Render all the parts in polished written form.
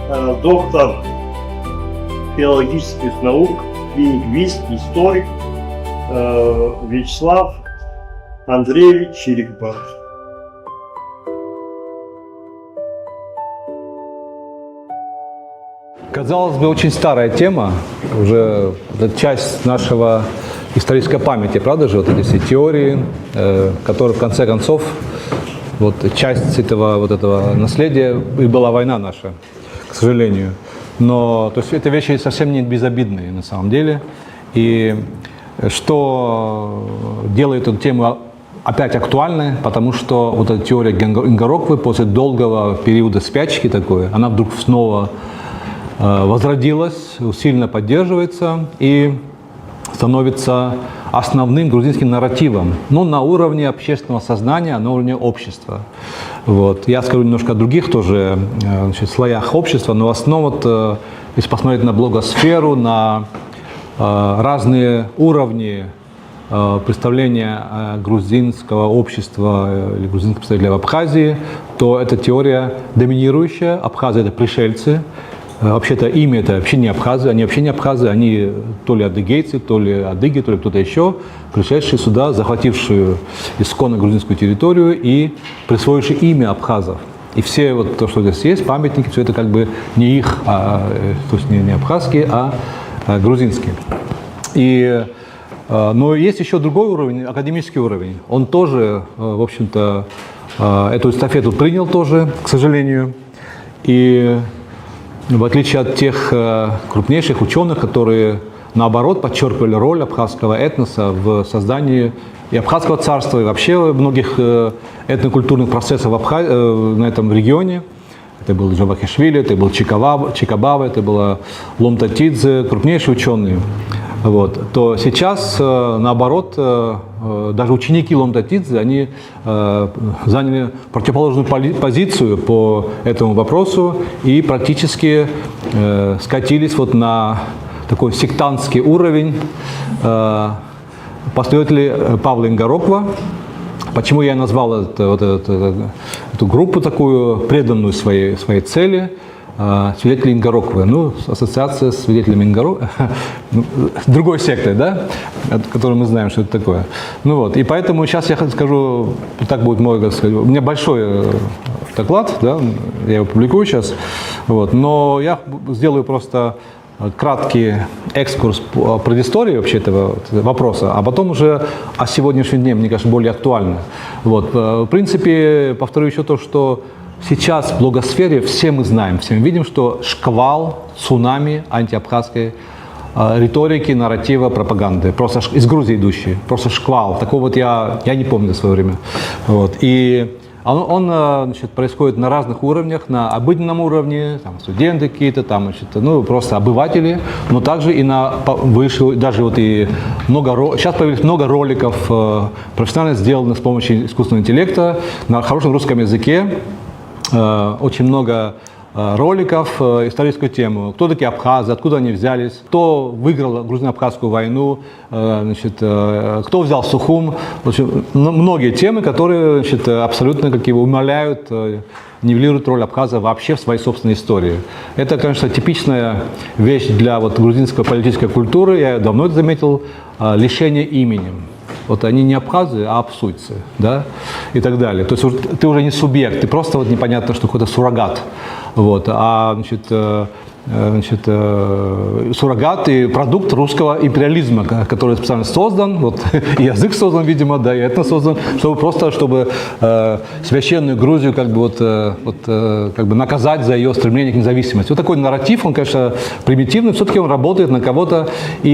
доктор филологических наук, лингвист, историк Вячеслав Андреевич Чириков. Казалось бы, очень старая тема, уже часть нашего исторической памяти, правда же, вот эти все теории, которые в конце концов, вот часть этого наследия и была война наша, к сожалению. Но то есть это вещи совсем не безобидные на самом деле. И что делает эту тему опять актуальной, потому что вот эта теория Ингороквы после долгого периода спячки такой, она вдруг снова возродилась, сильно поддерживается и становится основным грузинским нарративом, но на уровне общественного сознания, на уровне общества. Вот. Я скажу немножко о других тоже слоях общества, но в основном, если посмотреть на блогосферу, на разные уровни представления грузинского общества или грузинских представителей в Абхазии, то эта теория доминирующая. Абхазы – это пришельцы. Вообще-то имя это вообще не абхазы, они то ли адыгейцы, то ли адыги, то ли кто-то еще, пришедшие сюда, захватившие исконно грузинскую территорию и присвоившие имя абхазов. И все вот то, что здесь есть, памятники, все это как бы не их, то есть не абхазские, а грузинские. Но есть еще другой уровень, академический уровень. Он тоже, в общем-то, эту эстафету принял тоже, к сожалению. И в отличие от тех крупнейших ученых, которые, наоборот, подчеркивали роль абхазского этноса в создании и абхазского царства, и вообще многих этнокультурных процессов на этом регионе. Это был Джавахишвили, это был Чикабава, это была Ломтатидзе, крупнейшие ученые. Вот. То сейчас, наоборот, даже ученики Ломтатидзе, они заняли противоположную позицию по этому вопросу и практически скатились вот на такой сектантский уровень последователей Павла Ингороква. Почему я назвал эту группу такую, преданную своей цели, свидетели Ингороквы, ну, ассоциация с свидетелями Ингороквы, другой сектой, да, которую мы знаем, что это такое. Ну вот, и поэтому сейчас я скажу, так будет мой, так сказать, у меня большой доклад, да, я его публикую сейчас, вот, но я сделаю просто краткий экскурс по предыстории вообще этого вопроса, а потом уже о сегодняшнем дне, мне кажется, более актуально. Вот, в принципе, повторю еще то, что сейчас в блогосфере все мы знаем, все мы видим, что шквал, цунами антиабхазской риторики, нарратива, пропаганды, просто из Грузии идущий, просто шквал. Такого вот я не помню в свое время. Вот. И он значит, происходит на разных уровнях, на обыденном уровне, там, студенты какие-то, там, значит, ну, просто обыватели, но также и на выше, даже вот и сейчас появилось много роликов, профессионально сделанных с помощью искусственного интеллекта на хорошем русском языке. Очень много роликов, историческую тему. Кто такие абхазы, откуда они взялись, кто выиграл грузино-абхазскую войну, значит, кто взял Сухум. В общем, многие темы, которые, значит, абсолютно как его умаляют, нивелируют роль абхаза вообще в своей собственной истории. Это, конечно, типичная вещь для вот, грузинской политической культуры. Я давно это заметил, лишение именем. Вот они не абхазы, а абсуйцы, да, и так далее. То есть ты уже не субъект, ты просто вот непонятно, что какой-то суррогат. Вот, суррогат и продукт русского империализма, который специально создан, вот, и язык создан, видимо, да, и этнос создан, чтобы священную Грузию как бы наказать за ее стремление к независимости. Вот такой нарратив, он, конечно, примитивный, все-таки он работает на кого-то, и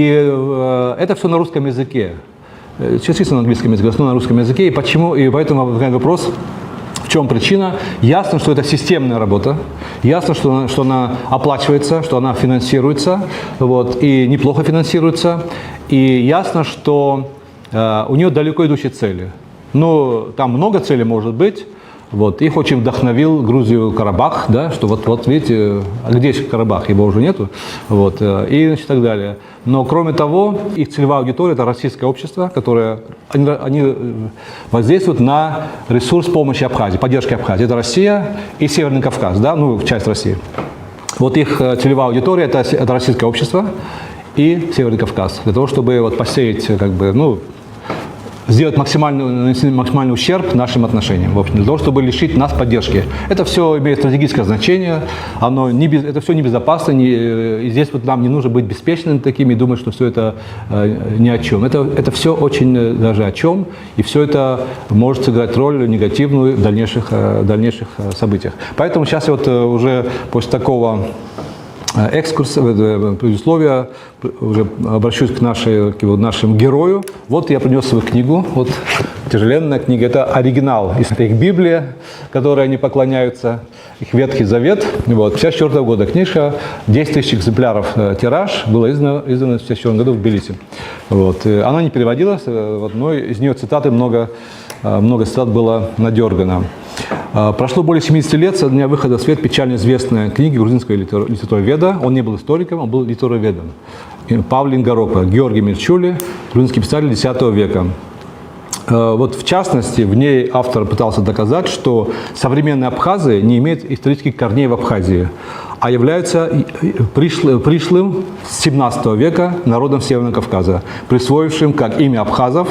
это все на русском языке. Частично на английском языке, в основном на русском языке. И почему? И поэтому возникает вопрос, в чем причина? Ясно, что это системная работа. Ясно, что она оплачивается, что она финансируется, вот, и неплохо финансируется. И ясно, что у нее далеко идущие цели. Ну, там много целей может быть. Вот, их очень вдохновил Грузию Карабах, да, что вот видите, а где еще Карабах, его уже нету, вот, и значит, так далее. Но кроме того, их целевая аудитория – это российское общество, которое, они воздействуют на ресурс помощи Абхазии, поддержки Абхазии. Это Россия и Северный Кавказ, да, ну, часть России. Вот их целевая аудитория это российское общество и Северный Кавказ. Для того, чтобы вот посеять, как бы, ну, сделать максимальный ущерб нашим отношениям, в общем, для того, чтобы лишить нас поддержки. Это все имеет стратегическое значение, это все небезопасно, и здесь вот нам не нужно быть беспечными такими и думать, что все это ни о чем. Это все очень даже о чем, и все это может сыграть роль негативную в дальнейших событиях. Поэтому сейчас я вот уже после такого экскурс, предусловия, уже обращусь к нашему герою. Вот я принес свою книгу, вот тяжеленная книга, это оригинал, их Библия, которой они поклоняются, их Ветхий Завет. Вот, 54 года книжка, 10 тысяч экземпляров тираж, было издано в 54 году в Тбилиси. Вот. Она не переводилась, но из нее цитаты много цитат было надергано. Прошло более 70 лет со дня выхода в свет печально известной книги грузинского литературоведа. Он не был историком, он был литературоведом. Павлин Гаропа, Георгий Мирчули, грузинский писатель X века. Вот в частности, в ней автор пытался доказать, что современные абхазы не имеют исторических корней в Абхазии, а являются пришлым с 17 века народом Северного Кавказа, присвоившим как имя абхазов,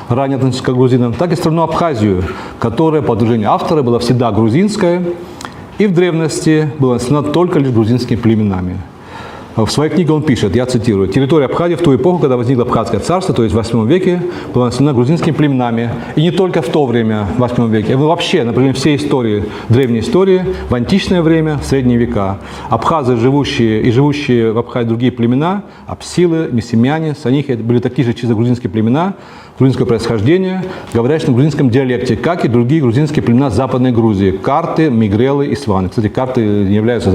ранее относившихся к грузинам, так и страну Абхазию, которая, по утверждению автора, была всегда грузинская и в древности была населена только лишь грузинскими племенами. В своей книге он пишет, я цитирую: «Территория Абхазии в ту эпоху, когда возникло Абхазское царство, то есть в 8 веке, была населена грузинскими племенами. И не только в то время, в 8 веке, а вообще, например, всей истории, древней истории, в античное время, в средние века. Абхазы, живущие в Абхазии другие племена, апсилы, мессемяне, санихи, были такие же чисто грузинские племена, грузинского происхождения, говорящие на грузинском диалекте, как и другие грузинские племена Западной Грузии, карты, мигрелы и сваны». Кстати, карты не являются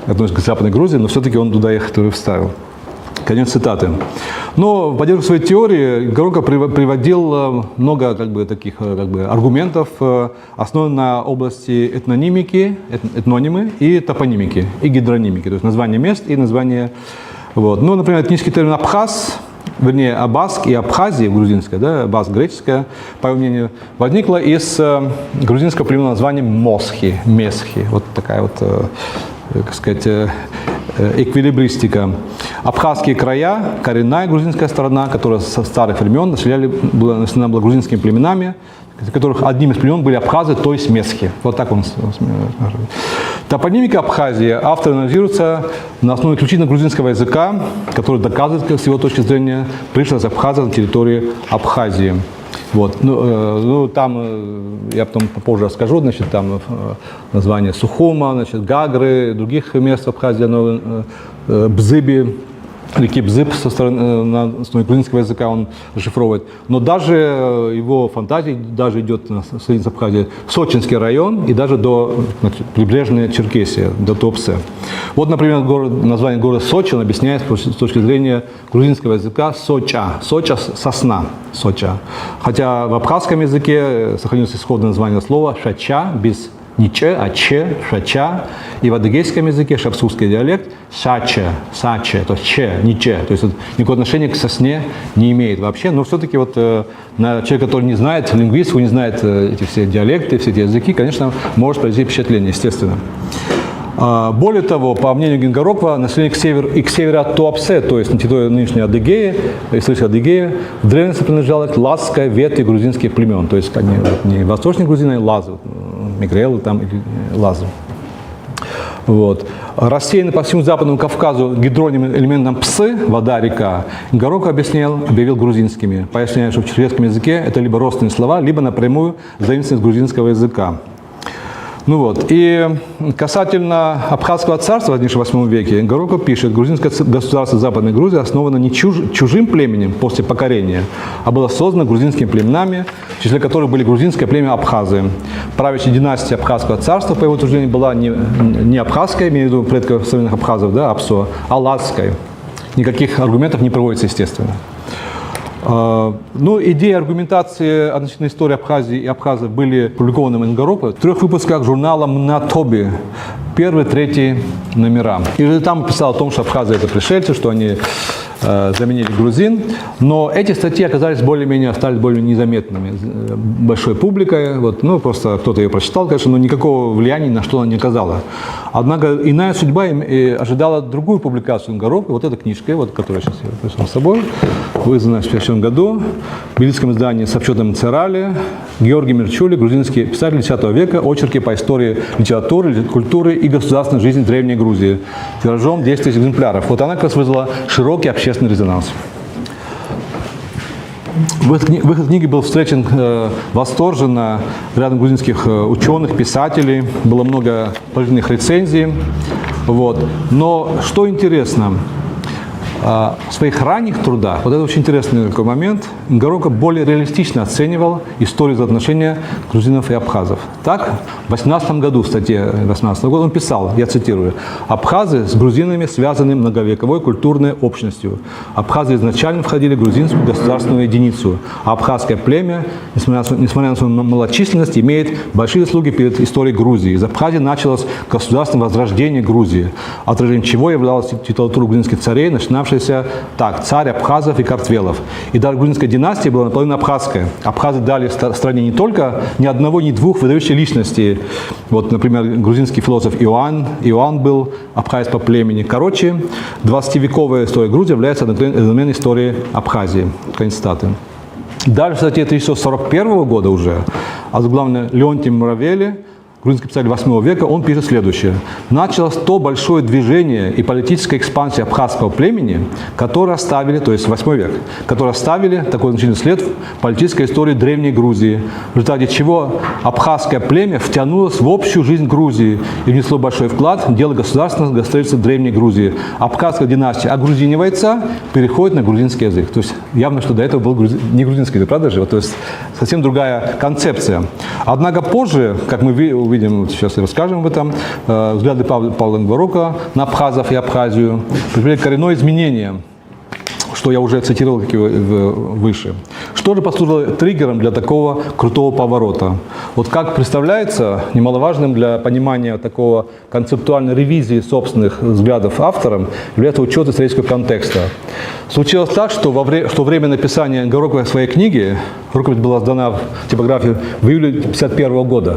относятся к Западной Грузии, но все-таки он туда их вставил. Конец цитаты. Но в поддержку своей теории Гаропа приводил много таких аргументов, основанных на области этнонимы и топонимики, и гидронимики, то есть название мест и название. Вот. Ну, например, этнический термин «абхаз», вернее, абаск и Абхазия, грузинская, да, абаск греческая, по его мнению, возникла из грузинского племени названием Мосхи, Месхи. Вот такая вот, как сказать, эквилибристика. Абхазские края, коренная грузинская сторона, которая со старых времен населена была грузинскими племенами, из которых одним из племен были абхазы, то есть месхи. Вот так он скажет. Топонимика Абхазии автор анализируется на основе исключительно грузинского языка, который доказывает, с его точки зрения, пришлость абхаза на территории Абхазии. Вот. Там, я потом попозже расскажу, значит, там название Сухума, значит, Гагры, других мест в Абхазии, Бзыби, реки Бзыб на основе грузинского языка он расшифровывает. Но даже его фантазия даже идет на странице Абхазии Сочинский район и даже до прибрежной Черкесии, до Туапсе. Вот, например, название города Сочи он объясняет с точки зрения грузинского языка Соча. Соча – сосна. Соча. Хотя в абхазском языке сохранилось исходное название слова Шача без не че, а че, шача. И в адыгейском языке, шапсурский диалект, саче, саче, то есть че, не че. То есть никакого отношения к сосне не имеет вообще. Но все-таки вот на человека, который не знает, лингвист, не знает эти все диалекты, все эти языки, конечно, может произвести впечатление, естественно. Более того, по мнению Гаропа, население к северу от Туапсе, то есть на территории нынешней Адыгеи, исторической Адыгеи, в древности принадлежало к лазской ветви грузинских племен. То есть они не восточные грузины, а лазы, мигрелы там или лазы. Вот. Рассеянный по всему Западному Кавказу гидронимным элементом псы, вода, река, Гаропа объявил грузинскими, поясняя, что в черкесском языке это либо родственные слова, либо напрямую заимствованные из грузинского языка. Ну вот. И касательно Абхазского царства, возникшего в 8 веке, Гаропа пишет: грузинское государство Западной Грузии основано не чужим племенем после покорения, а было создано грузинскими племенами, в числе которых были грузинское племя Абхазы. Правящая династия Абхазского царства, по его утверждению, была не абхазская, имею в виду предков современных абхазов, да, Апсо, а лазская. Никаких аргументов не проводится, естественно. Ну, идеи аргументации относительно истории Абхазии и абхазов были опубликованы в Гаропа в 3 выпусках журнала «Мнатоби», 1-3 номера. И там писал о том, что абхазы – это пришельцы, что они заменили грузин. Но эти статьи оказались более-менее, остались более-менее незаметными большой публикой. Вот, ну, просто кто-то ее прочитал, конечно, но никакого влияния на что она не оказала. Однако иная судьба ожидала другую публикацию Ингоровой, вот эта книжка, вот, которую я сейчас прислал с собой, выданная в 1954 году в бельгийском издании с обсчетом Церали, Георгий Мерчули, грузинский писатель X века, очерки по истории литературы, культуры и государственной жизни Древней Грузии, тиражом 10 тысяч экземпляров. Вот она как раз вызвала широкий общественный резонанс. Выход книги был встречен восторженно рядом грузинских ученых, писателей, было много положительных рецензий. Вот. Но что интересно, в своих ранних трудах, вот это очень интересный такой момент, Ингороква более реалистично оценивал историю взаимоотношения грузинов и абхазов. Так, в 18 году, в статье 18 года он писал, я цитирую, «Абхазы с грузинами связаны многовековой культурной общностью. Абхазы изначально входили в грузинскую государственную единицу, а абхазское племя, несмотря на свою малочисленность, имеет большие заслуги перед историей Грузии. Из Абхазии началось государственное возрождение Грузии, отражением чего являлась титулатура грузинских царей, начинавшаяся так, царь абхазов и картвелов. И даже грузинская династия была наполовину абхазская. Абхазы дали стране не только ни одного, ни двух выдающихся личностей. Вот, например, грузинский философ Иоанн был абхаз по племени. Короче, 20-вековая история Грузии является одновременной историей Абхазии. Конец цитаты. Дальше в статье 1941 года уже, озаглавленной Леонтием Муравели, грузинский писатель 8 века, он пишет следующее. Началось то большое движение и политическая экспансия абхазского племени, которые оставили, то есть 8 век, которые оставили такой значительный след в политической истории Древней Грузии, в результате чего абхазское племя втянулось в общую жизнь Грузии и внесло большой вклад в дело государственного строительства Древней Грузии. Абхазская династия огрузинивается, переходит на грузинский язык. То есть явно, что до этого был не грузинский язык, правда же? Вот, то есть совсем другая концепция. Однако позже, как мы увидим, сейчас расскажем об этом, взгляды Павла Ингороква на абхазов и Абхазию привели к коренное изменение, что я уже цитировал как выше. Что же послужило триггером для такого крутого поворота? Вот как представляется, немаловажным для понимания такого концептуальной ревизии собственных взглядов автором является учет исторического контекста. Случилось так, что во время написания Ингороква своей книги, рукопись была сдана в типографию в июле 1951 года,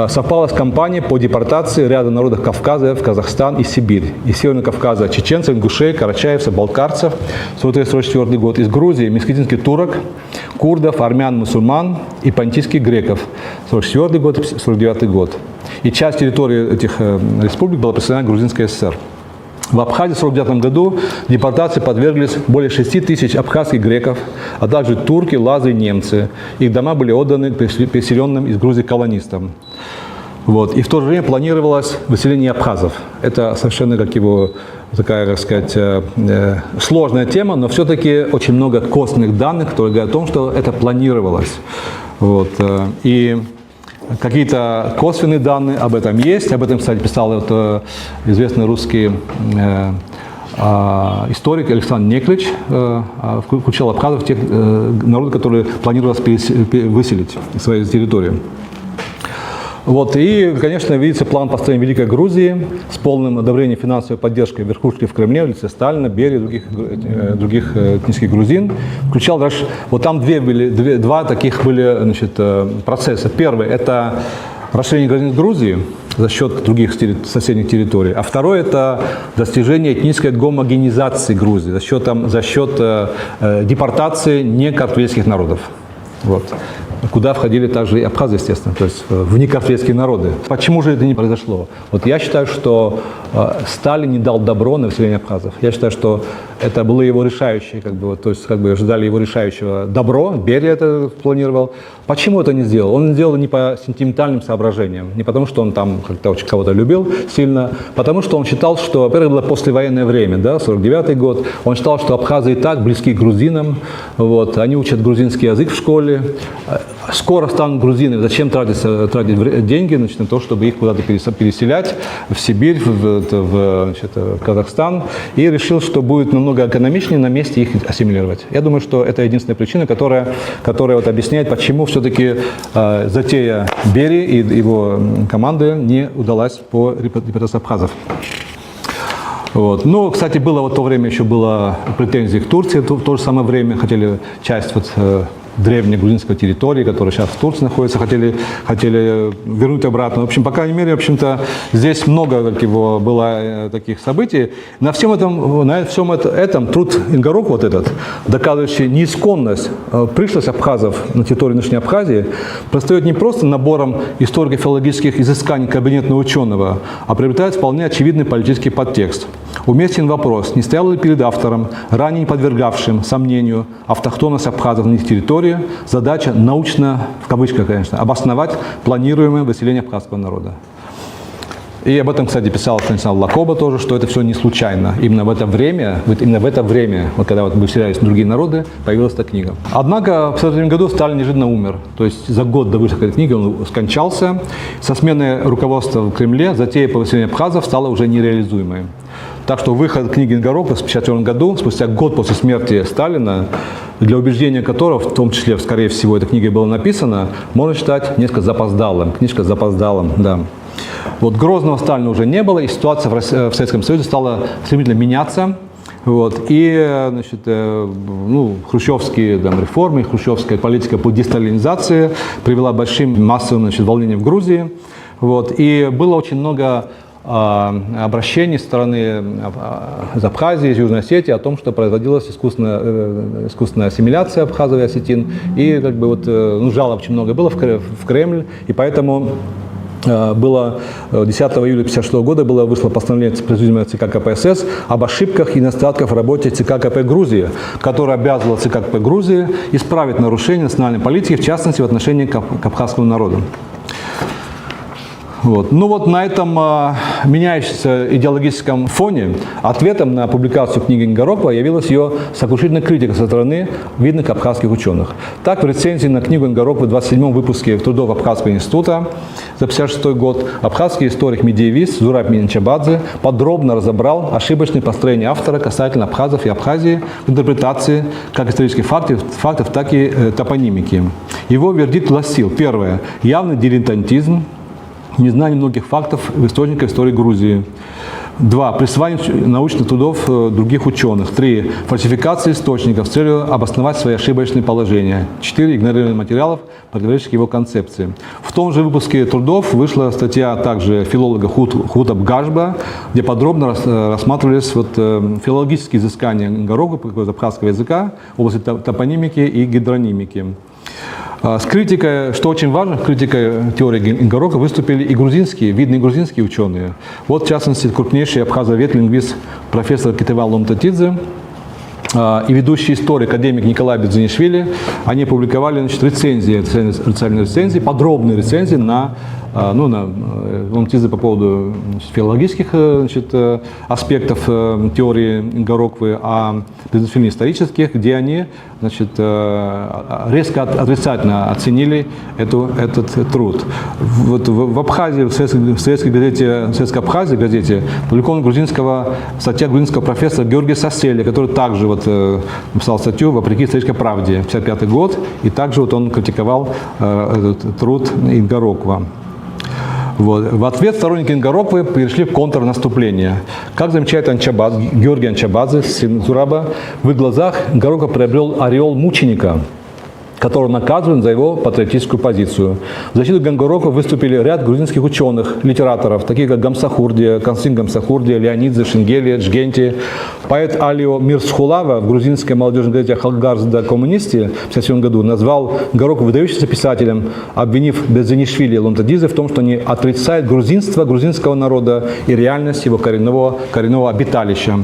совпало с кампанией по депортации ряда народов Кавказа в Казахстан и Сибирь. Из Северного Кавказа чеченцев, ингушей, карачаевцев, балкарцев, 1944 год. Из Грузии месхетинских турок, курдов, армян, мусульман и понтийских греков, 1944 год, 1949 год. И часть территории этих республик была присоединена к Грузинской ССР. В Абхазии в 1949 году депортации подверглись более 6 тысяч абхазских греков, а также турки, лазы и немцы. Их дома были отданы переселенным из Грузии колонистам. Вот. И в то же время планировалось выселение абхазов. Это совершенно как его такая, как сказать, сложная тема, но все-таки очень много косвенных данных, которые говорят о том, что это планировалось. Вот. И какие-то косвенные данные об этом есть. Об этом, кстати, писал известный русский историк Александр Неклич, включал абхазов в тех народов, которые планировалось выселить из своей территории. Вот. И, конечно, видится план построения Великой Грузии с полным одобрением финансовой поддержкой верхушки в Кремле, в лице Сталина, Берии и других этнических грузин. Включал даже, вот там два таких были, значит, процесса. Первый – это расширение границ Грузии за счет других соседних территорий. А второй – это достижение этнической гомогенизации Грузии за счет депортации некартвельских народов. Вот. Куда входили также и абхазы, естественно, то есть внекартвельские народы. Почему же это не произошло? Вот я считаю, что Сталин не дал добро на выселение абхазов. Я считаю, что это было его решающее, то есть ожидали его решающего добро, Берия это планировал. Почему это не сделал? Он сделал не по сентиментальным соображениям, не потому, что он там как-то кого-то любил сильно, потому что он считал, что, во-первых, было послевоенное время, да, 49-й год, он считал, что абхазы и так близки к грузинам, вот, они учат грузинский язык в школе, скоро станут грузинами, зачем тратить деньги, значит, на то, чтобы их куда-то переселять в Сибирь, в Казахстан, и решил, что будет намного экономичнее на месте их ассимилировать. Я думаю, что это единственная причина, которая вот объясняет, почему все-таки затея Берии и его команды не удалась по депортации абхазов. Вот. Ну, кстати, было в то время еще было претензии к Турции, в то же самое время хотели часть древней грузинской территории, которая сейчас в Турции находится, хотели вернуть обратно. В общем, по крайней мере, в общем-то, здесь много было таких событий. На всем этом труд Ингороква вот этот, доказывающий неисконность, пришлость абхазов на территории нынешней Абхазии, предстает не просто набором историко-филологических изысканий кабинетного ученого, а приобретает вполне очевидный политический подтекст. Уместен вопрос, не стоял ли перед автором, ранее не подвергавшим сомнению автохтонность абхазов на их территории, задача научно, в кавычках, конечно, обосновать планируемое выселение абхазского народа. И об этом, кстати, писал Станислав Лакоба тоже, что это все не случайно. Именно в это время, вот когда выселялись другие народы, появилась эта книга. Однако в 1943 году Сталин неожиданно умер. То есть за год до выхода этой книги он скончался. Со сменой руководства в Кремле затея по выселению абхазов стала уже нереализуемой. Так что выход книги Ингороква в 1954 году, спустя год после смерти Сталина, для убеждения которого, в том числе, скорее всего, эта книга была написана, можно считать несколько запоздалым. Книжка запоздала, да. Вот Грозного Сталина уже не было, и ситуация в Советском Союзе стала стремительно меняться. Вот. И значит, хрущевские реформы, хрущевская политика по десталинизации привела к большим массовым волнениям в Грузии. Вот. И было очень много обращений со стороны из Абхазии, из Южной Осетии о том, что производилась искусственная ассимиляция абхазов и осетин. И жалоб очень много было в Кремль, и поэтому было 10 июля 1956 года вышло постановление Президиума ЦК КПСС об ошибках и недостатках в работе ЦК КП Грузии, которое обязывало ЦК КП Грузии исправить нарушения национальной политики, в частности в отношении к абхазскому народу. Вот. Ну вот на этом меняющемся идеологическом фоне ответом на публикацию книги Ингороква явилась ее сокрушительная критика со стороны видных абхазских ученых. Так, в рецензии на книгу Ингороква в 27-м выпуске трудов Абхазского института за 1956 год абхазский историк-медиевист Зураб Минчабадзе подробно разобрал ошибочные построения автора касательно абхазов и Абхазии в интерпретации как исторических фактов, так и топонимики. Его вердикт гласил: первое – явный дилетантизм, незнание многих фактов в источниках истории Грузии. 2. Присваивание научных трудов других ученых. 3. Фальсификация источников с целью обосновать свои ошибочные положения. 4. Игнорирование материалов, противоречащих его концепции. В том же выпуске трудов вышла статья также филолога Хута Бгажба, где подробно рассматривались филологические изыскания Ингороква из абхазского языка в области топонимики и гидронимики. С критикой, что очень важно, критикой теории Ингороква выступили и видные грузинские ученые. Вот, в частности, крупнейший абхазовед, лингвист профессор Кетевал Ломтатидзе и ведущий историк, академик Николай Бедзинишвили. Они опубликовали рецензии, подробные рецензии на Ломтатидзе по поводу филологических аспектов теории Ингороквы, а Бедзинишвили исторических, где они резко отрицательно оценили этот труд. В Абхазии, в советской газете, Советской Абхазии газете, опубликована статья грузинского профессора Георгия Саселя, который также написал статью «Вопреки исторической правде», 1955 год, и также он критиковал этот труд Ингороква. Вот. В ответ сторонники Ингороквы перешли в контрнаступление. Как замечает Георгий Анчабадзе, сын Зураба, в их глазах Ингороква приобрел ореол мученика, который наказан за его патриотическую позицию. В защиту Ингороква выступили ряд грузинских ученых, литераторов, таких как Гамсахурдия, Константин Гамсахурдия, Леонидзе, Шенгелия, Джгенти. Поэт Алио Мирсхулава в грузинской молодежной газете «Халгарзда Коммунисти» в 1957 году назвал Ингороква выдающимся писателем, обвинив Бедзинишвили и Ломтатидзе в том, что они отрицают грузинство грузинского народа и реальность его коренного обиталища.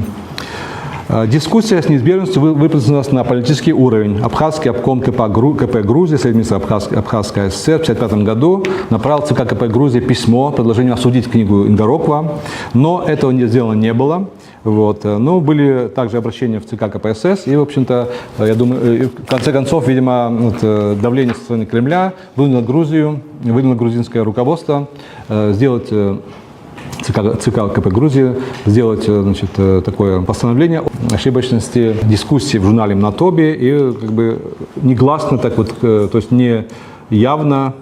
Дискуссия с неизбежностью выплеснулась на политический уровень. Абхазский обком КП Грузии, Соединенная Абхазская ССР в 1955 году направил ЦК КП Грузии письмо, предложение осудить книгу Ингороква, но этого сделано не было. Вот. Но были также обращения в ЦК КПСС, и, в общем-то, я думаю, в конце концов, видимо, давление со стороны Кремля вынудило грузинское руководство сделать ЦК КП Грузии сделать такое постановление о ошибочности дискуссии в журнале «Натоби» и негласно, то есть не явно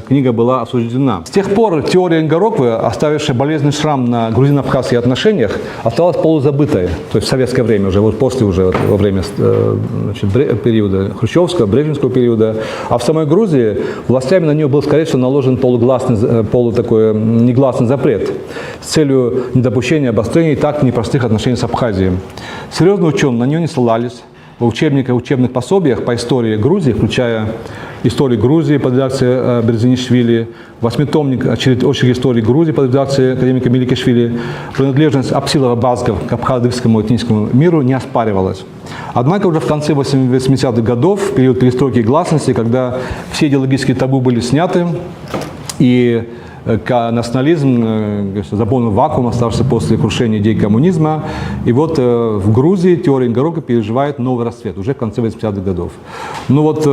книга была осуждена. С тех пор теория Ингороквы, оставившая болезненный шрам на грузино-абхазских отношениях, осталась полузабытой. То есть в советское время, уже вот после уже во время периода хрущевского, брежневского периода. А в самой Грузии властями на нее был, скорее всего, наложен негласный запрет с целью недопущения обострения и так непростых отношений с Абхазией. Серьезные ученые на нее не ссылались. В учебных пособиях по истории Грузии, включая «Историю Грузии» под редакцией Берзинишвили, восьмитомник «Очерк истории Грузии» под редакцией академика Меликишвили, принадлежность апсилово-базгов к абхазскому этническому миру не оспаривалась. Однако уже в конце 80-х годов, в период перестройки и гласности, когда все идеологические табу были сняты, и национализм заполнил вакуум, оставшийся после крушения идей коммунизма. И вот в Грузии теория Ингороквы переживает новый расцвет, уже в конце 80-х годов. Ну вот,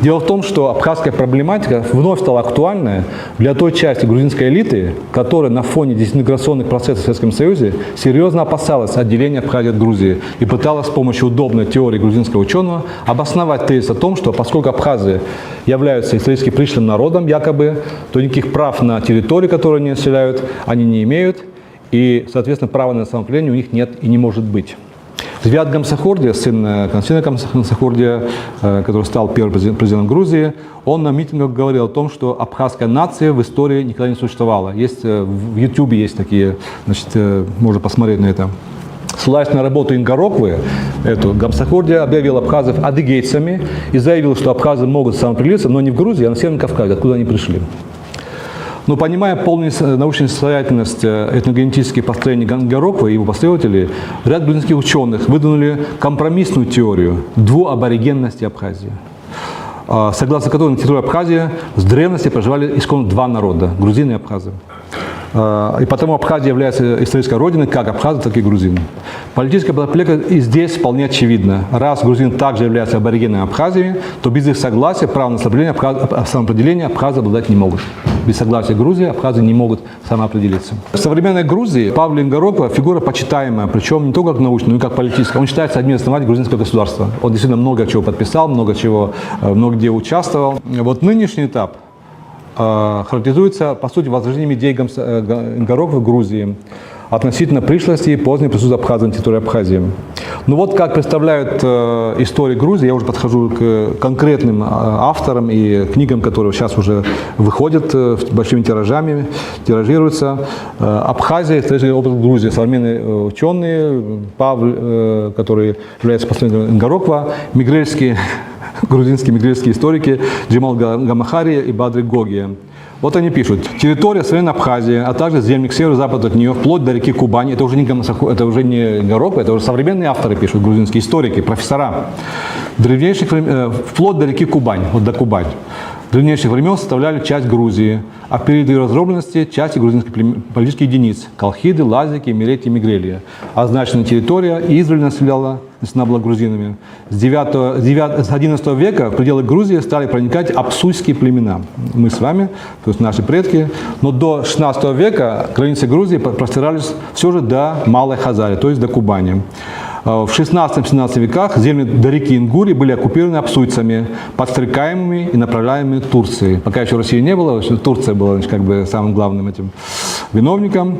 дело в том, что абхазская проблематика вновь стала актуальной для той части грузинской элиты, которая на фоне дезинтеграционных процессов в Советском Союзе серьезно опасалась отделения Абхазии от Грузии и пыталась с помощью удобной теории грузинского ученого обосновать тезис о том, что поскольку абхазы являются исторически пришлым народом, якобы, то никаких прав на территории, которые они населяют, они не имеют, и, соответственно, права на самоопределение у них нет и не может быть. Звят Гамсахурдия, сын Константина Гамсахурдия, который стал первым президентом Грузии, он на митингах говорил о том, что абхазская нация в истории никогда не существовала. Есть, в YouTube есть такие, значит, можно посмотреть на это. Ссылаясь на работу Ингороквы, Гамсахурдия объявил абхазов адыгейцами и заявил, что абхазы могут самоопределиться, но не в Грузии, а на Северном Кавказе, откуда они пришли. Но понимая полную научную несостоятельность этногенетических построений Ингороквы и его последователей, ряд грузинских ученых выдвинули компромиссную теорию двуаборигенности Абхазии, согласно которой на территории Абхазии с древности проживали исконно два народа – грузины и абхазы. И потому Абхазия является исторической родиной как абхазы, так и грузин. Политическая подоплека и здесь вполне очевидна. Раз грузин также является аборигеном Абхазии, то без их согласия право на самоопределение абхазы обладать не могут. Без согласия Грузии абхазы не могут самоопределиться. В современной Грузии Павел Ингороква фигура почитаемая, причем не только как научная, но и как политическая. Он считается одним из основателей грузинского государства. Он действительно много чего подписал, много где участвовал. Вот нынешний этап характеризуется, по сути, возрождением идей Ингороквы в Грузии относительно пришлости и поздней присутствия абхазов на территории Абхазии. Ну вот как представляют истории Грузии, я уже подхожу к конкретным авторам и книгам, которые сейчас уже выходят большими тиражами, тиражируются. Абхазия, исторический опыт Грузии, современные ученые, Павел, который является последователем Ингороква, грузинские мигрельские историки Джемал Гамахари и Бадри Гогия. Вот они пишут: территория современной Абхазии, а также земли к северо-западу от нее, вплоть до реки Кубань. Это уже не Ингороква, это уже современные авторы пишут, грузинские историки, профессора. Вплоть до реки Кубань, вот до Кубань. В древнейших времен составляли часть Грузии, а в период ее разрозненности части грузинских политических единиц – Колхиды, Лазики, Мирети, Мигрелия. Означенная территория издревле населена была грузинами. С XI века в пределы Грузии стали проникать апсуйские племена. Мы с вами, то есть наши предки. Но до XVI века границы Грузии простирались все же до Малой Хазарии, то есть до Кубани. В XVI-XVII веках земли до реки Ингури были оккупированы апсуйцами, подстрекаемыми и направляемыми Турцией. Пока еще России не было, Турция была, значит, как бы самым главным этим виновником.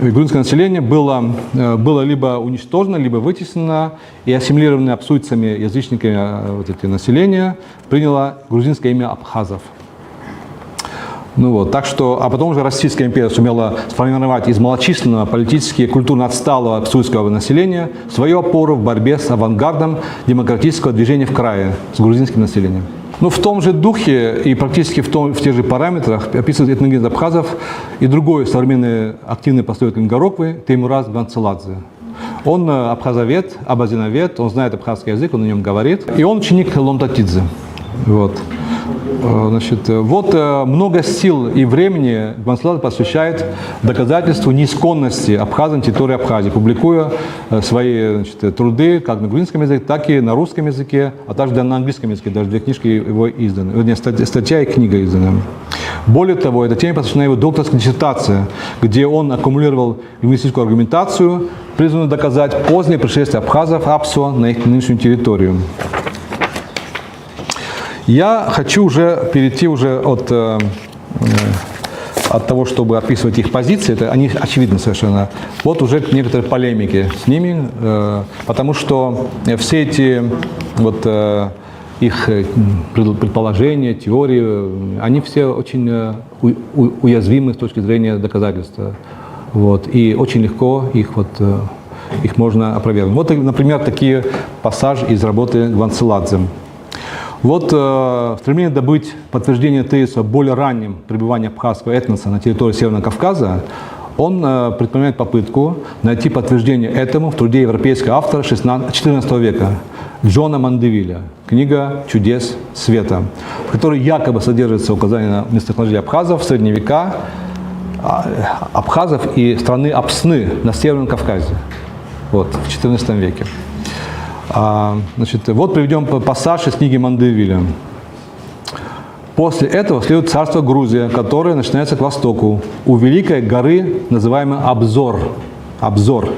Грузинское население было либо уничтожено, либо вытеснено, и ассимилированное апсуйцами, язычниками вот эти населения приняло грузинское имя абхазов. Ну вот, так что, а потом уже Российская империя сумела сформировать из малочисленного политически и культурно отсталого апсуйского населения свою опору в борьбе с авангардом демократического движения в крае, с грузинским населением. Но в том же духе и практически в тех же параметрах описывает этногенез абхазов и другой современный активный последователь Ингороквы Теймураз Ганцеладзе. Он абхазовед, абазиновед, он знает абхазский язык, он на нем говорит, и он ученик Ломтатидзе. Вот. Значит, вот много сил и времени Ганцеладзе посвящает доказательству неисконности абхазов на территории Абхазии, публикуя свои, значит, труды как на грузинском языке, так и на русском языке, а также на английском языке, даже две книжки его изданы, статья и книга изданы. Более того, этой теме посвящена его докторская диссертация, где он аккумулировал лингвистическую аргументацию, призванную доказать позднее пришествие абхазов Апсуа на их нынешнюю территорию. Я хочу уже перейти уже от того, чтобы описывать их позиции, это они очевидны совершенно, вот уже к некоторой полемике с ними, потому что все эти вот их предположения, теории, они все очень уязвимы с точки зрения доказательства. Вот, и очень легко их можно опровергнуть. Вот, например, такие пассажи из работы Гванселадзе. Вот стремление добыть подтверждение тезиса о более раннем пребывании абхазского этноса на территории Северного Кавказа, он предпринимает попытку найти подтверждение этому в труде европейского автора XIV века Джона Мандевиля, книга «Чудес света», в которой якобы содержится указание на местонахождение абхазов в средние века, абхазов и страны Апсны на Северном Кавказе, вот, в XIV веке. Значит, вот приведем пассаж из книги Мандевиля. После этого следует царство Грузия, которое начинается к востоку, у великой горы, называемой Абзор,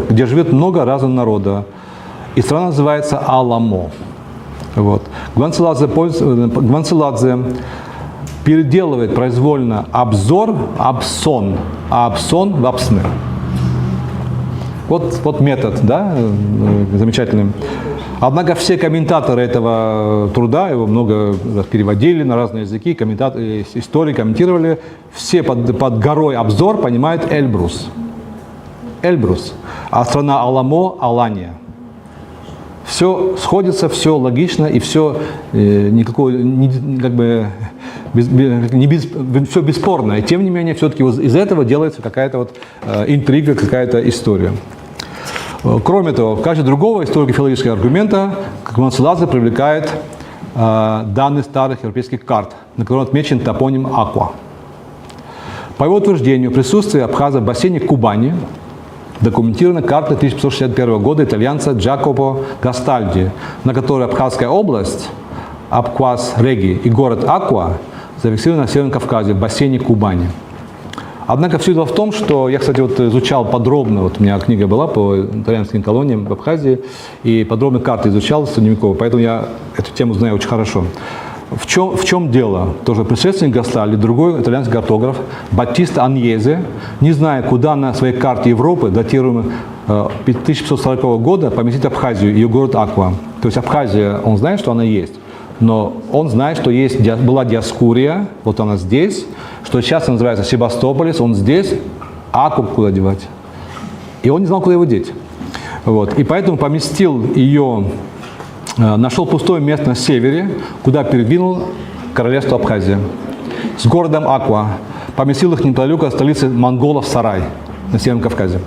где живет много разного народа. И страна называется Аламо. Вот. Гванселадзе переделывает произвольно Абзор, Абсон, а Абсон в Апсны. Вот метод, да, замечательный. Однако все комментаторы этого труда, его много переводили на разные языки, истории комментировали, все под горой Абзор понимают Эльбрус, а страна Аламо – Алания. Все сходится, все логично и все все бесспорно. И тем не менее, все-таки из этого делается какая-то вот интрига, какая-то история. Кроме того, в качестве другого историко-филологического аргумента Гванселадзе привлекает данные старых европейских карт, на которых отмечен топоним Аква. По его утверждению, присутствие абхаза в бассейне Кубани документирована карта 1561 года итальянца Джакопо Гастальди, на которой Абхазская область, Абквас-Реги и город Аква зафиксированы на Северном Кавказе, в бассейне Кубани. Однако все дело в том, что я, кстати, вот изучал подробно, вот у меня книга была по итальянским колониям в Абхазии, и подробно карты изучал средневековые, поэтому я эту тему знаю очень хорошо. В чем дело? Тоже предшественник Гастальди, другой итальянский картограф Баттиста Аньезе, не зная, куда на своей карте Европы, датируемой 1540 года, поместить Абхазию и ее город Аква. То есть Абхазия, он знает, что она есть, но он знает, что была Диоскурия, вот она здесь, что сейчас называется Себастополис, он здесь, Акву куда девать? И он не знал, куда его деть. Вот. И поэтому поместил ее, нашел пустое место на севере, куда передвинул королевство Абхазия. С городом Аква. Поместил их неподалеку от столицы монголов Сарай на Северном Кавказе.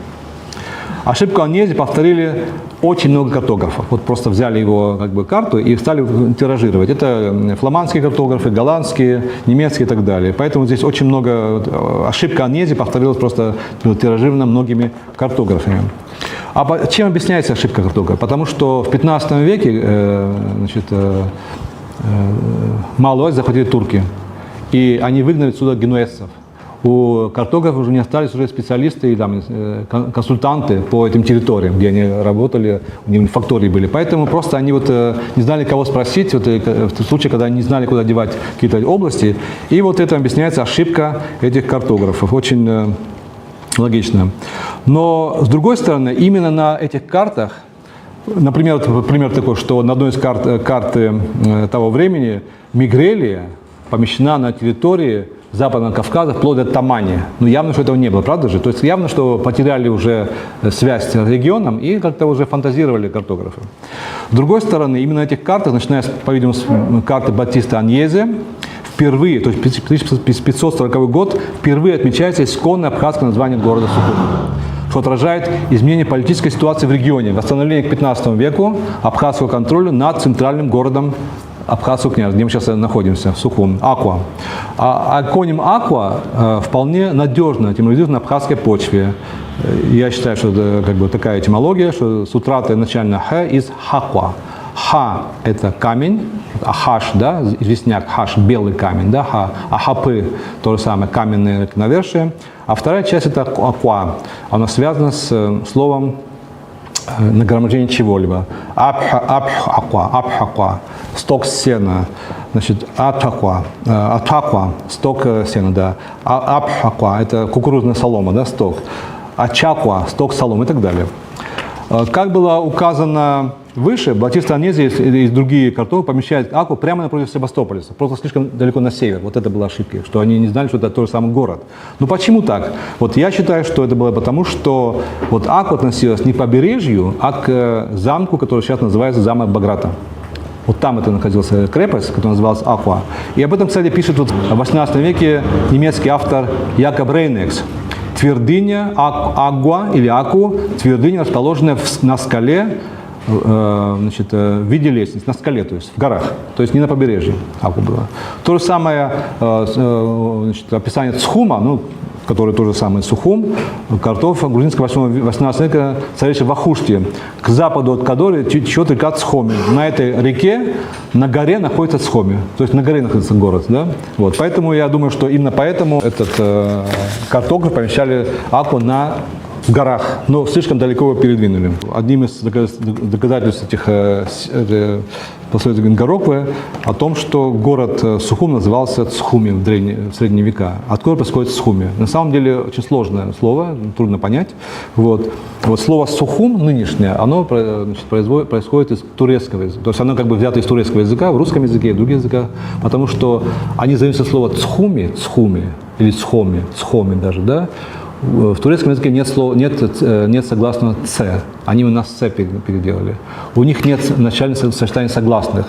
Ошибку Аньези повторили очень много картографов. Вот просто взяли его карту и стали тиражировать. Это фламандские картографы, голландские, немецкие и так далее. Поэтому здесь очень много... Ошибка Аньези повторилась просто тиражирована многими картографами. А чем объясняется ошибка картографа? Потому что в 15 веке Малую Азию захватили турки. И они выгнали отсюда генуэзцев. У картографов уже не остались уже специалисты и консультанты по этим территориям, где они работали, у них фактории были. Поэтому просто они не знали, кого спросить, в случае, когда они не знали, куда девать какие-то области. И вот это объясняется ошибка этих картографов. Очень логично. Но, с другой стороны, именно на этих картах, например, пример такой, что на одной из карт того времени Мигрелия помещена на территории Западного Кавказа вплоть до Тамани. Но явно, что этого не было, правда же? То есть явно, что потеряли уже связь с регионом и как-то уже фантазировали картографы. С другой стороны, именно на этих картах, начиная с, по-видимому, с карты Баттиста Аньезе, впервые, то есть 1540 год, впервые отмечается исконное абхазское название города Сухум, что отражает изменение политической ситуации в регионе, восстановление к 15 веку абхазского контроля над центральным городом Абхазского княжества, где мы сейчас находимся, Сухум, Аква. А аконим Аква вполне надежно этимолизирован на абхазской почве. Я считаю, что это такая этимология, что с утраты начально Х из Хаква. Ха – это камень, а хаш, да, известняк, хаш – белый камень, да, ха, а хапы – то же самое, каменное навершие. А вторая часть – это аква. Она связана с словом нагромождение чего-либо. Абхаква, сток сена. Значит, атаква, сток сена, да. Абхаква, это кукурузная солома, да, сток. Ачаква, сток соломы и так далее. Как было указано выше, Балтийская Анезия и другие картографы помещают Аку прямо напротив Севастополя, просто слишком далеко на север. Вот это была ошибка, что они не знали, что это тот же самый город. Но почему так? Вот я считаю, что это было потому, что вот Аку относилась не к побережью, а к замку, который сейчас называется замок Баграта. Вот там это находилась крепость, которая называлась Аква. И об этом, кстати, пишет вот в 18 веке немецкий автор Якоб Рейнекс. Твердыня Агуа или Аку, твердыня, расположенная на скале, значит, в виде лестницы, на скале, то есть в горах, то есть не на побережье Аку было. То же самое значит, описание Цхума, ну, который тоже самый Сухум, картофа грузинского 18 века, царевича в Ахуште. К западу от Кадори течет река Цхоми. На этой реке, на горе находится Цхоми. То есть на горе находится город. Да? Вот. Поэтому я думаю, что именно поэтому этот картограф помещали Аку в горах, но слишком далеко его передвинули. Одним из доказательств этих пословиц Ингороквы о том, что город Сухум назывался Цхуми в средние века. Откуда происходит Цхуми? На самом деле очень сложное слово, трудно понять. Вот слово Сухум нынешнее, оно значит, происходит из турецкого языка. То есть оно как бы взято из турецкого языка, в русском языке и в других языках, потому что они зависят от слова Цхуми или Цхоми даже, да? В турецком языке нет согласного «ц». Они у нас «ц» переделали. У них нет начальных сочетаний согласных.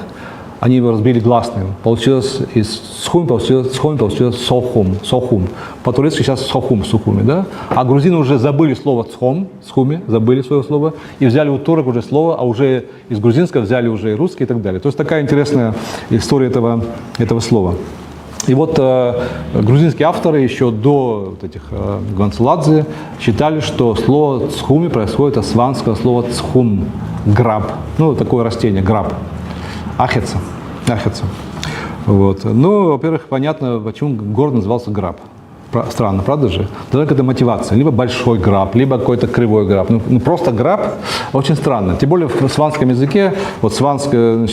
Они его разбили гласным. Получилось из «схум», получилось «сохум». По-турецки сейчас «сухуми», да? А грузины уже забыли слово «схуми», забыли свое слово, и взяли у турок уже слово, а уже из грузинского взяли уже и русский и так далее. То есть такая интересная история этого слова. И вот грузинские авторы еще до вот этих Гванцеладзе считали, что слово «цхуми» происходит от сванского слова «цхум» – граб. Ну, такое растение – граб. Ахеца. Вот. Ну, во-первых, понятно, почему город назывался Граб. Странно, правда же? Только это мотивация. Либо большой граб, либо какой-то кривой граб. Ну, просто граб очень странно. Тем более в сванском языке, вот сванское,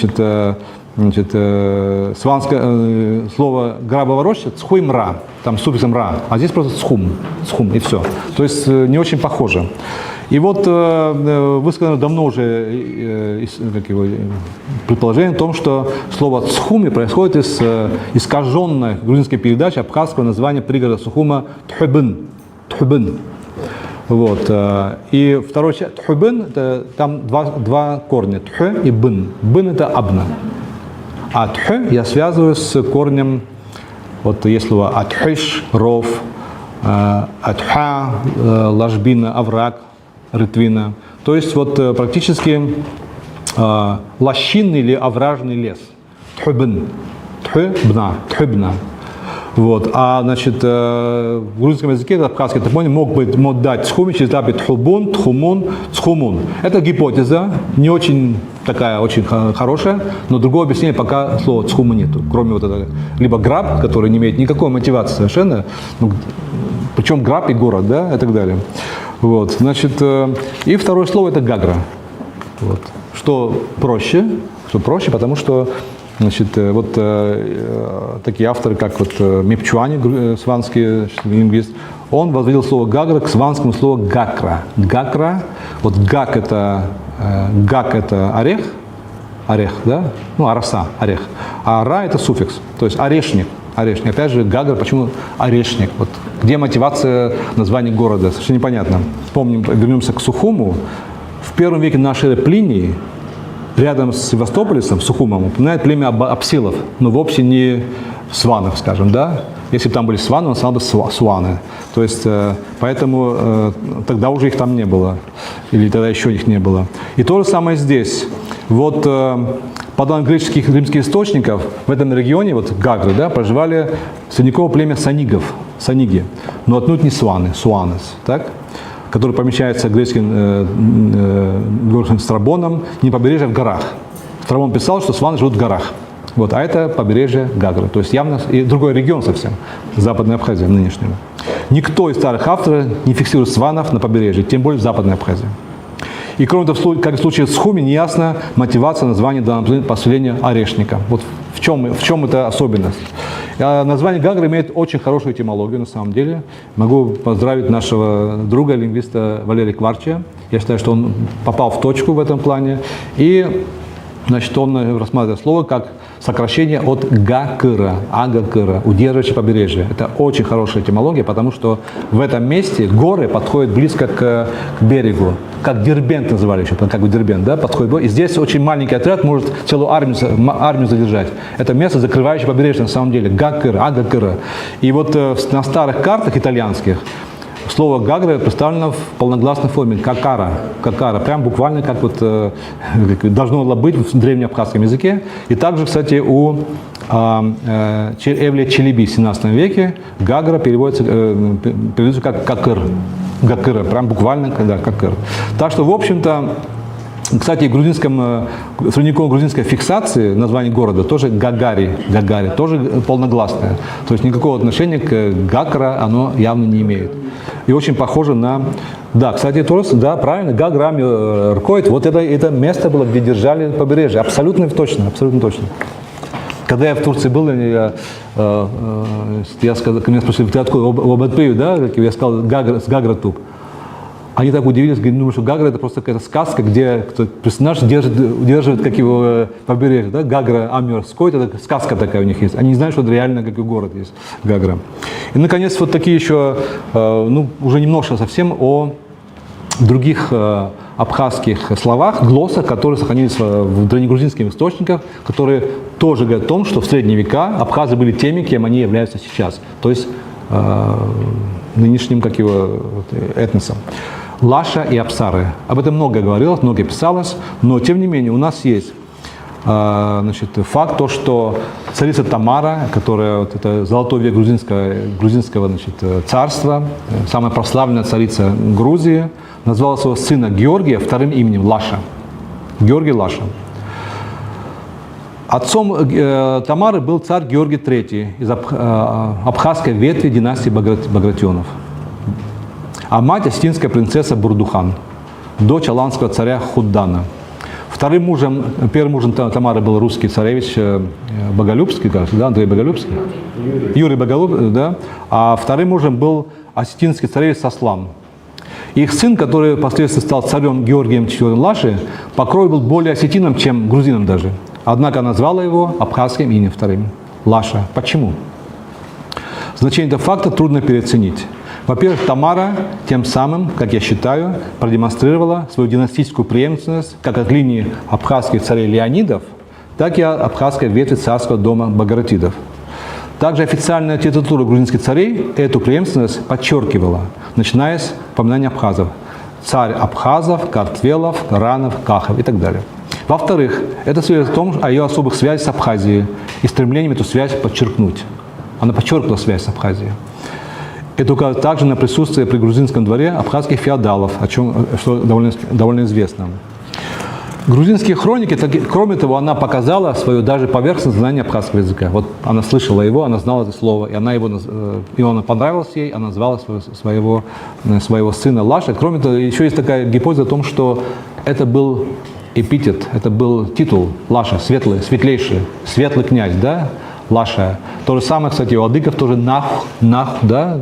сванское слово грабовая роща цхуймра, там с суффиксом ра, а здесь просто цхум, и все. То есть не очень похоже. И вот высказано давно уже предположение о том, что слово «цхуми» происходит из искаженной грузинской передачи абхазского названия пригорода Сухума Тхубын. Вот. И второй часть Тхубын, там два корня, тхэ и бын. Бын – это абна. А тхэ я связываю с корнем, вот есть слово атхиш, ров, атха, ложбина, овраг, рытвина. То есть вот практически лощинный или овражный лес. Тхубын. Тхыбна. Вот. А значит, в грузинском языке этот абхазский топоним мог дать цхуми через этапе тхубун, тхумун, цхумун. Это гипотеза, не очень такая, очень хорошая, но другого объяснения пока слова цхума нету. Кроме вот этого, либо граб, который не имеет никакой мотивации совершенно, ну, причем граб и город, да, и так далее. Вот, значит, и второе слово это гагра. Вот. Что проще, потому что, значит, вот такие авторы, как вот Мепчуани, сванский лингвист, он возводил слово гагра к сванскому слову гакра. Гакра, вот гак это орех, да, ну, араса, орех, а ра это суффикс, то есть орешник. Опять же, гагра, почему орешник? Вот где мотивация названия города? Совершенно непонятно. Помним, вернемся к Сухуму. В первом веке нашей эры Плиний рядом с Севастополем, Сухумом, упоминает племя апсилов, но вовсе не сванов, скажем, да? Если бы там были сваны, он сказал бы сваны. То есть, поэтому тогда уже их там не было, или тогда еще их не было. И то же самое здесь. Вот по данным греческих и римских источников, в этом регионе, вот Гагры, да, проживали средневековое племя саниги, но отнюдь не суанес, так? Который помещается греческим Страбоном, не побережье, в горах. Страбон писал, что сваны живут в горах. Вот, а это побережье Гагры. То есть явно и другой регион совсем, Западная Абхазия нынешнего. Никто из старых авторов не фиксирует сванов на побережье, тем более в Западной Абхазии. И кроме того, как в случае с Хуми, неясна мотивация названия данного поселения Орешника. Вот в чем эта особенность? Название Гагры имеет очень хорошую этимологию на самом деле. Могу поздравить нашего друга, лингвиста Валерия Кварча. Я считаю, что он попал в точку в этом плане. И значит, он рассматривает слово как сокращение от гакыра, агакыра, удерживающее побережье. Это очень хорошая этимология, потому что в этом месте горы подходят близко к берегу. Как Дербент называли еще, как бы Дербент, да, подходит. И здесь очень маленький отряд может целую армию задержать. Это место, закрывающее побережье на самом деле, гакыра, агакыра. И вот на старых картах итальянских слово «гагра» представлено в полногласной форме «какара». «Какара», прям буквально как вот должно было быть в древнеабхазском языке. И также, кстати, у Эвлия Челеби в 17 веке «гагра» переводится как «какыр». «Гакыра», прям буквально, когда «какыр». Так что, в общем-то, кстати, в средневековой грузинской фиксации название города тоже Гагари, тоже полногласное. То есть никакого отношения к Гакра оно явно не имеет. И очень похоже на... Да, кстати, тоже, да, правильно, Гаграми Ркоид, вот это место было, где держали побережье. Абсолютно точно, абсолютно точно. Когда я в Турции был, я сказал, ко мне спросили, ты откуда, Обатпею, да? Я сказал, с Гагратуб. Они так удивились, думают, что Гагра это просто какая-то сказка, где персонаж удерживает как его побережье, да? Гагра Амёрской, это сказка такая у них есть. Они не знают, что это реально как и город есть, Гагра. И, наконец, вот такие еще, уже немножко совсем о других абхазских словах, глоссах, которые сохранились в древнегрузинских источниках, которые тоже говорят о том, что в средние века абхазы были теми, кем они являются сейчас, то есть нынешним, как его, этносом. Лаша и Апсары. Об этом много говорилось, много писалось, но тем не менее у нас есть факт, то, что царица Тамара, которая вот, это золотой век грузинского царства, самая прославленная царица Грузии, назвала своего сына Георгия вторым именем Лаша. Георгий Лаша. Отцом Тамары был царь Георгий III из абхазской ветви династии Багратионов. А мать осетинская принцесса Бурдухан, дочь аланского царя Худдана. Первым мужем Тамары был русский царевич Боголюбский, кажется, да, Андрей Боголюбский? Юрий Боголюбский, да. А вторым мужем был осетинский царевич Сослан. Их сын, который впоследствии стал царем Георгием IV Лаши, по крови был более осетином, чем грузином даже. Однако назвала его абхазским именем вторым – Лаша. Почему? Значение этого факта трудно переоценить. Во-первых, Тамара тем самым, как я считаю, продемонстрировала свою династическую преемственность как от линии абхазских царей Леонидов, так и от абхазской ветви царского дома Багратидов. Также официальная титулатура грузинских царей эту преемственность подчеркивала, начиная с упоминания абхазов. Царь абхазов, Картвелов, Ранов, Кахов и так далее. Во-вторых, это свидетельствует о ее особых связях с Абхазией и стремлением эту связь подчеркнуть. Она подчеркнула связь с Абхазией. Это указывает также на присутствие при грузинском дворе абхазских феодалов, что довольно известно. Грузинские хроники, кроме того, она показала свое даже поверхностное знание абхазского языка. Вот она слышала его, она знала это слово, и оно понравилось ей, она назвала своего сына Лаша. Кроме того, еще есть такая гипотеза о том, что это был эпитет, это был титул Лаша, светлейший, светлый князь, да, Лаша. То же самое, кстати, у адыгов тоже нах, да,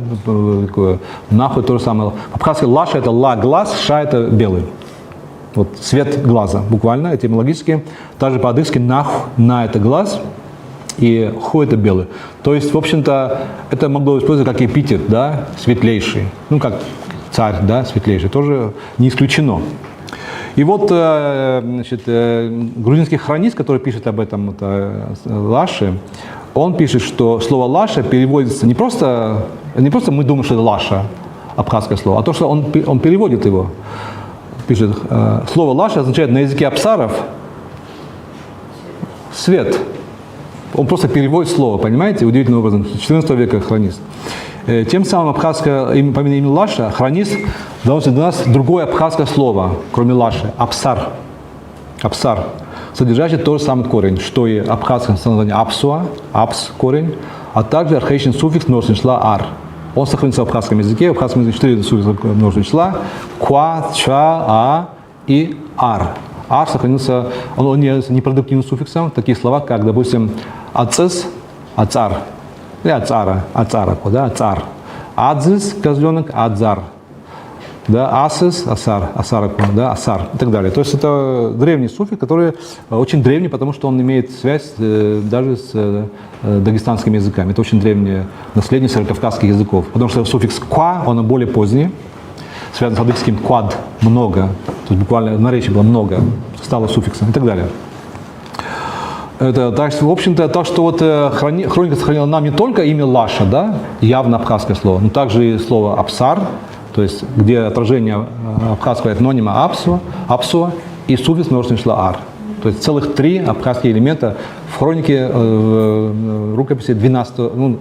нахуй то же самое. В абхазской Лаша это ла глаз, ша это белый. Вот цвет глаза, буквально, этимологически. Также по-адыгски нах, на это глаз, и ху это белый. То есть, в общем-то, это могло использоваться как эпитет, да, светлейший. Ну, как царь, да, светлейший, тоже не исключено. И вот, грузинский хронист, который пишет об этом Лаше, он пишет, что слово Лаша переводится не просто мы думаем, что это Лаша, абхазское слово, а то, что он переводит его. Пишет, слово Лаша означает на языке апсаров свет. Он просто переводит слово, понимаете, удивительным образом, 14 века хронист. Тем самым абхазское имя Лаша, хронист, доносит до нас другое абхазское слово, кроме Лаши, апсар. Апсар, содержащий тот же самый корень, что и абхазское название апсуа, апс корень, а также архаичный суффикс множественного числа ар. Он сохранится в абхазском языке, в абхазском языке 4 суффикса множественного числа, ква, ча, а и ар. Ар сохранился, он является непродуктивным суффиксом. Такие слова, как, допустим, ацис, ацар, или ацара, ацараку, да, ацар. Адзис, козленок, адзар. Да, асис, асар, асараку, да, асар и так далее. То есть это древний суффикс, который очень древний, потому что он имеет связь даже с дагестанскими языками. Это очень древнее наследие северокавказских языков. Потому что суффикс «ква», он более поздний, связан с адыгским «квад» – много, то есть буквально в наречии было много, стало суффиксом и так далее. Это, так, в общем-то, так что вот хроника сохранила нам не только имя Лаша, да, явно абхазское слово, но также и слово Апсар, то есть где отражение абхазского этнонима Апсуа и суффикс множественного числа Ар. То есть целых 3 абхазские элемента в хронике рукописи 12,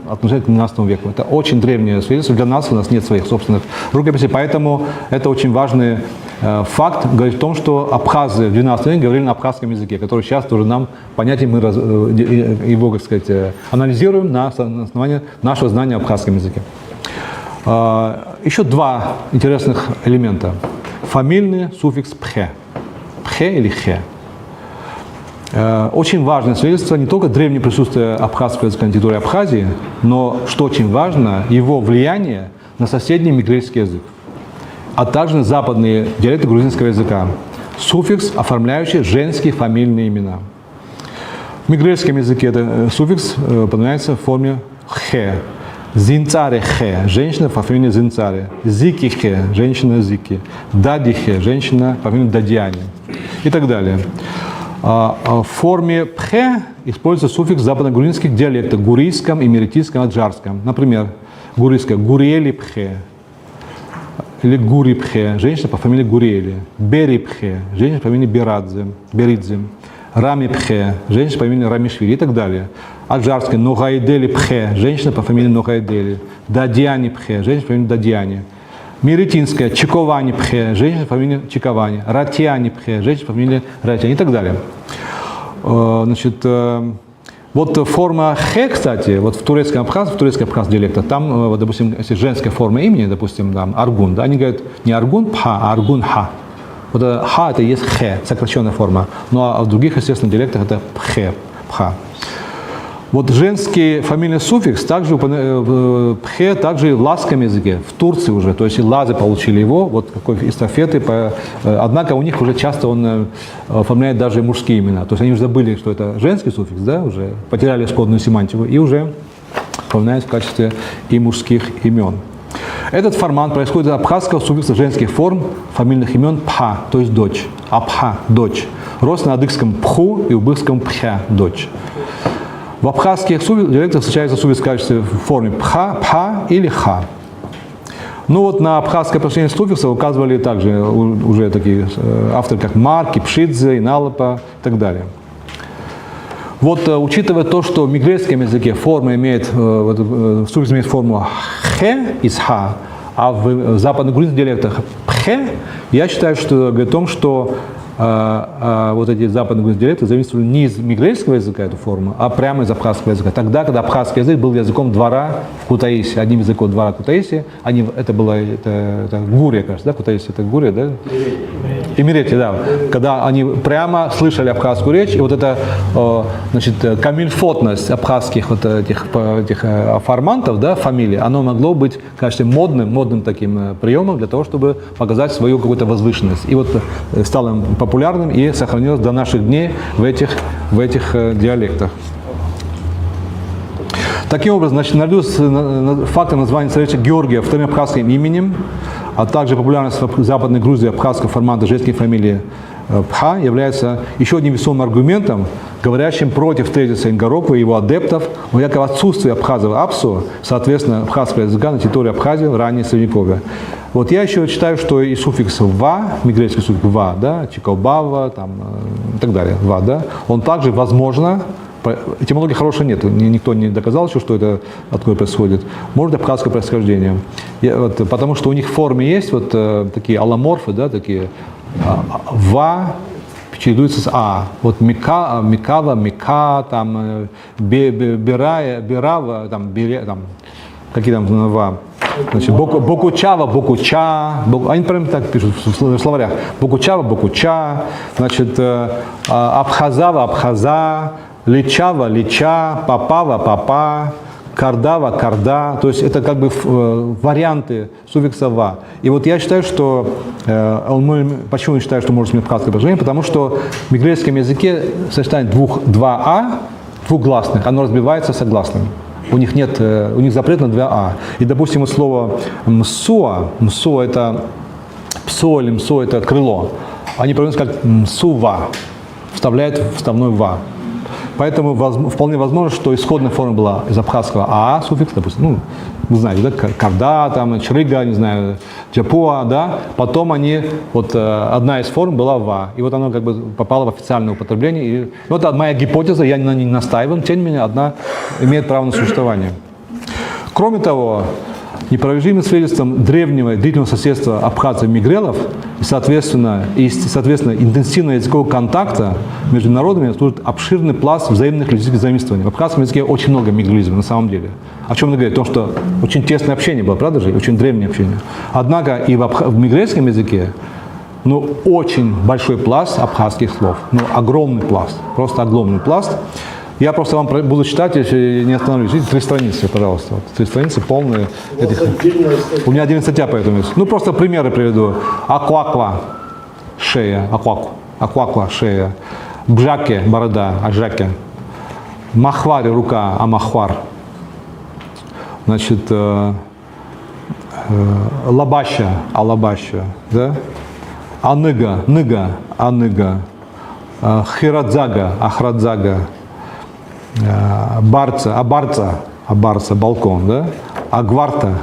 относительно к 12 веку. Это очень древнее свидетельство. Для нас у нас нет своих собственных рукописей, поэтому это очень важный факт. Говорит о том, что абхазы в 12 веке говорили на абхазском языке, который сейчас тоже нам понятие, мы его, так сказать, анализируем на основании нашего знания о абхазском языке. Еще 2 интересных элемента. Фамильный суффикс «пхе». «Пхе» или «хе». Очень важное свидетельство не только древнее присутствие абхазского языка на территории Абхазии, но, что очень важно, его влияние на соседний мигрельский язык, а также на западные диалекты грузинского языка. Суффикс, оформляющий женские фамильные имена. В мигрельском языке этот суффикс упоминается в форме «хе». Зинцаре хе, женщина по фамилии Зинцаре. Зики хе, женщина Зики. Дади хе, женщина по фамилии Дадьяне. И так далее. В форме пхе используется суффикс западно-грузинских диалектов, гурийском, имеретийском, аджарском. Например, гурийское гуриели пхе или гури пхе, женщина по фамилии Гуриели. Бери пхе, женщина по фамилии Беридзе. Рами пхе, женщина по фамилии Рамишвили и так далее. Аджарское Ногайдели пхе, женщина по фамилии Ногайдели. Дадьяни пхе, женщина по фамилии Дадьяни. Миретинская Чиковани пхе, женщина по фамилии Чиковани. Ратьяни пхе, женщина по фамилии Ратьяни и так далее. Значит, вот форма хе, кстати, вот в турецком абхаз диалекте, там, вот, допустим, если женская форма имени, допустим, там, Аргун, да, они говорят не Аргун пха, а Аргун ха. Вот ха это и есть хе, сокращенная форма. Ну а в других, естественно, диалектах это пхе, пха. Вот женский фамильный суффикс также пхе, также в лазском языке, в Турции уже, то есть и лазы получили его, вот какой эстафеты, однако у них уже часто он оформляет даже мужские имена, то есть они уже забыли, что это женский суффикс, да, уже потеряли исходную семантику и уже оформляют в качестве и мужских имен. Этот формат происходит от абхазского суффикса женских форм фамильных имен пха, то есть дочь, апха, дочь, рост на адыгском пху и узбекском пхя, дочь. В абхазских диалектах встречается суффикс в качестве формы пха, пха или ха. Ну вот на абхазское происхождение суффикса указывали также уже такие авторы, как Марки, Пшидзе, Иналапа и так далее. Вот учитывая то, что в мигрельском языке форма имеет, суффикс имеет форму хе из ха, а в западно-грузинских диалектах пхе, я считаю, что говорит о том, что вот эти западно-грузинские диалекты зависели не из мигрельского языка эту форму, а прямо из абхазского языка. Тогда, когда абхазский язык был языком двора в Кутаиси, одним языком двора Кутаиси, это Гурия, кажется, да, Кутаиси это Гурия, да? Имеретия, да. Когда они прямо слышали абхазскую речь, и вот эта, значит, камильфотность абхазских вот этих формантов, да, фамилий, оно могло быть, конечно, модным таким приемом для того, чтобы показать свою какую-то возвышенность. И вот стало популярным и сохранилось до наших дней в этих диалектах. Таким образом, значит, наряду с фактом названия царевича Георгия вторым абхазским именем, а также популярность в Западной Грузии абхазского формата женской фамилии Пха является еще одним весомым аргументом, говорящим против тезиса Ингороква и его адептов о якобы отсутствии абхазов Апсу, соответственно, абхазского языка на территории Абхазии в раннее Средневековье. Вот я еще считаю, что и суффикс «ва», мигрельский суффикс «ва», да, Чикалбава, там, и так далее, «ва», да, он также, возможно, этимологии хорошей нет, никто не доказал еще, что это откуда происходит, может абхазское происхождение. Потому что у них в форме есть вот такие алломорфы, да, такие «ва», чередуется с «а». Вот «микава», «мика», там, «берава», там, какие там «ва». Значит, Бокучава, Бокуча, они прям так пишут в словарях. Бокучава, Бокуча, значит, Абхазава, Абхаза, Личава, Лича, Папава, Папа, Кардава, Карда. То есть это как бы варианты суффикса «ва». И вот я считаю, что, почему я считаю, что может иметь абхазское предложение, потому что в мигрельском языке сочетание два «а», двухгласных, оно разбивается согласными. У них запрет на два «а». И, допустим, вот слово «мсуа», «мсуа» это «псо» или «мсо» это крыло. Они произносят как «мсува», вставляют вставной «ва». Поэтому вполне возможно, что исходная форма была из абхазского «а» суффикс, допустим, вы знаете, да, карда, там, чрыга, не знаю, джапуа, да, потом одна из форм была «ва», и вот она как бы попала в официальное употребление. И, это моя гипотеза, я на ней не настаиваю, тем не менее, одна имеет право на существование. Кроме того, непровержимым свидетельством древнего и длительного соседства абхазцев и мигрелов и, соответственно, интенсивного языкового контакта между народами служит обширный пласт взаимных лексических заимствований. В абхазском языке очень много мигрелизма на самом деле. О чем это говорит? О том, что очень тесное общение было, правда же? Очень древнее общение. Однако и в мигрельском языке очень большой пласт абхазских слов. Огромный пласт. Просто огромный пласт. Я просто вам буду читать, если не остановлюсь. Видите, 3 страницы, пожалуйста. 3 страницы полные. У меня 1 статья по этому есть. Просто примеры приведу. Акваква, шея, акваква, шея. Бжаке, борода, аджаке. Махвари, рука, амахвар. Значит, лабаща, алабаща, да? Аныга, ныга, аныга. Хирадзага, ахрадзага. Барца, абарца, балкон, да? Агварта,